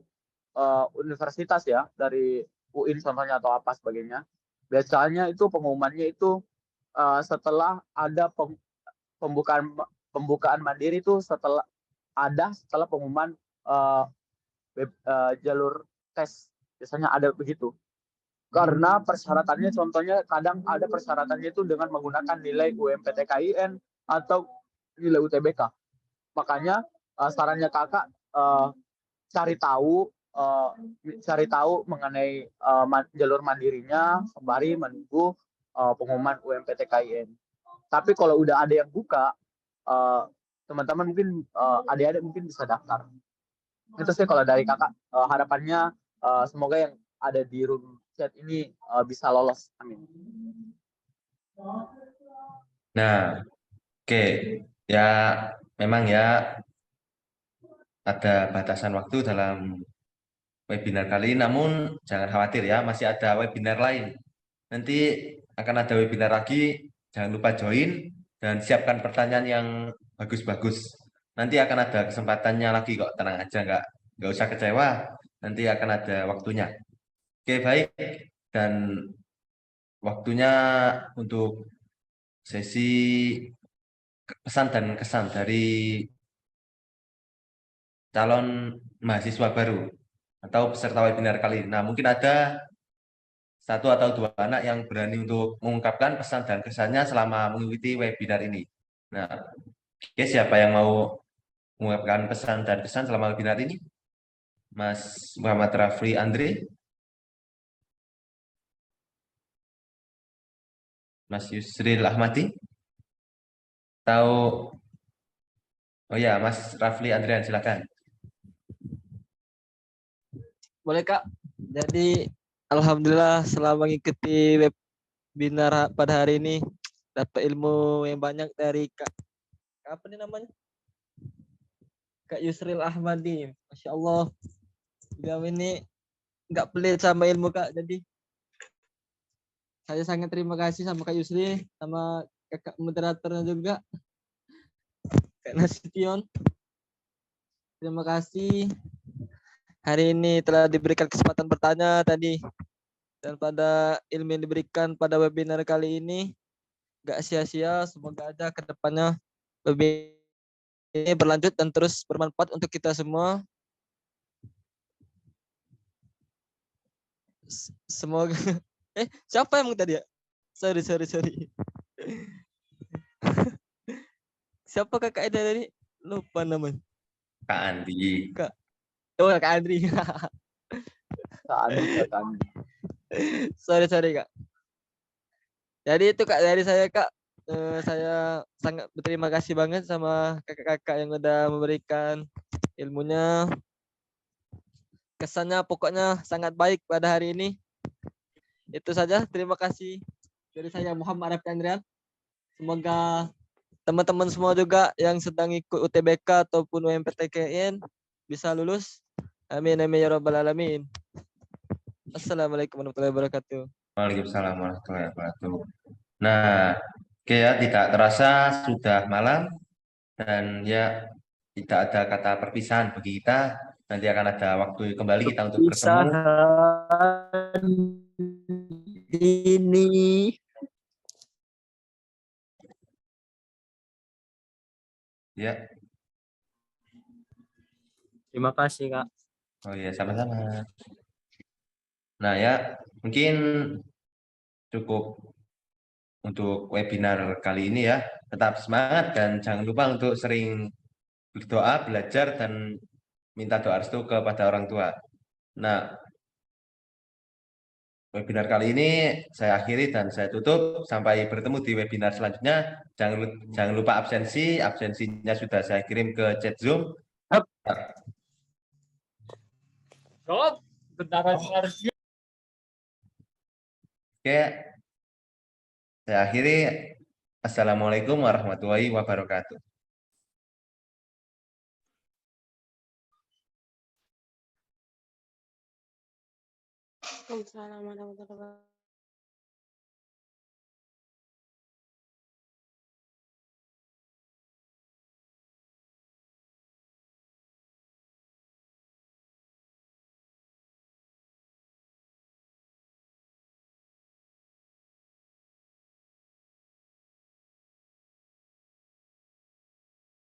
universitas ya, dari UIN contohnya atau apa sebagainya, biasanya itu pengumumannya itu setelah ada pembukaan pembukaan mandiri itu setelah pengumuman uh, jalur tes, biasanya ada begitu. Karena persyaratannya, contohnya kadang ada persyaratannya itu dengan menggunakan nilai UMPTKIN atau nilai UTBK. Makanya sarannya kakak, uh, cari tahu mengenai jalur mandirinya sembari menunggu pengumuman UMPTKIN. Tapi kalau udah ada yang buka, teman-teman mungkin adik-adik mungkin bisa daftar. Itu sih kalau dari kakak. Harapannya semoga yang ada di room chat ini bisa lolos. Amin. Nah, oke. Ya, memang ya ada batasan waktu dalam webinar kali ini, namun jangan khawatir ya, masih ada webinar lain. Nanti akan ada webinar lagi, jangan lupa join dan siapkan pertanyaan yang bagus-bagus. Nanti akan ada kesempatannya lagi kok, tenang aja, nggak usah kecewa. Nanti akan ada waktunya. Oke, baik. Dan waktunya untuk sesi pesan dan kesan dari calon mahasiswa baru atau peserta webinar kali ini. Nah, mungkin ada satu atau dua anak yang berani untuk mengungkapkan pesan dan kesannya selama mengikuti webinar ini. Nah, oke, siapa yang mau mengungkapkan pesan dan kesan selama webinar ini? Mas Muhammad Rafli Andre, Mas Yusril Ahmadi, atau oh ya, Mas Rafli Andrian, silakan. Boleh Kak. Jadi alhamdulillah selama mengikuti webinar pada hari ini dapat ilmu yang banyak dari Kak apa nih namanya? Kak Yusril Ahmadi. Masya Allah. Beliau ini nggak pelit sama ilmu Kak. Jadi saya sangat terima kasih sama Kak Yusri, sama kakak moderatornya juga, Kak Nasution. Terima kasih hari ini telah diberikan kesempatan bertanya tadi. Dan pada ilmu yang diberikan pada webinar kali ini nggak sia-sia. Semoga aja ke depannya webinar ini berlanjut dan terus bermanfaat untuk kita semua. Semoga siapa yang tadi ya? Sorry. Siapa kakak itu tadi? Lupa namanya. Kak Andi. Oh, Kak Andri. Kak Andi. Sorry Kak. Jadi itu Kak dari saya Kak. Saya sangat berterima kasih banget sama kakak-kakak yang udah memberikan ilmunya. Kesannya pokoknya sangat baik pada hari ini. Itu saja. Terima kasih dari saya Muhammad Raffi Andrian. Semoga teman-teman semua juga yang sedang ikut UTBK ataupun UMPTKN bisa lulus. Amin amin ya rabbal alamin. Assalamualaikum warahmatullahi wabarakatuh. Waalaikumsalam warahmatullahi wabarakatuh. Nah, oke ya, tidak terasa sudah malam dan ya tidak ada kata perpisahan bagi kita. Nanti akan ada waktu kembali kita untuk bertemu. Perpisahan ini. Ya, Terima kasih Kak. oh ya, sama-sama. Nah ya, mungkin cukup untuk webinar kali ini ya. Tetap semangat dan jangan lupa untuk sering berdoa, belajar, dan minta doa restu kepada orang tua. Nah, webinar kali ini saya akhiri dan saya tutup. Sampai bertemu di webinar selanjutnya. Jangan lupa absensi. Absensinya sudah saya kirim ke chat Zoom. Oke, saya akhiri. Assalamualaikum warahmatullahi wabarakatuh. Waalaikumsalam warahmatullahi wabarakatuh.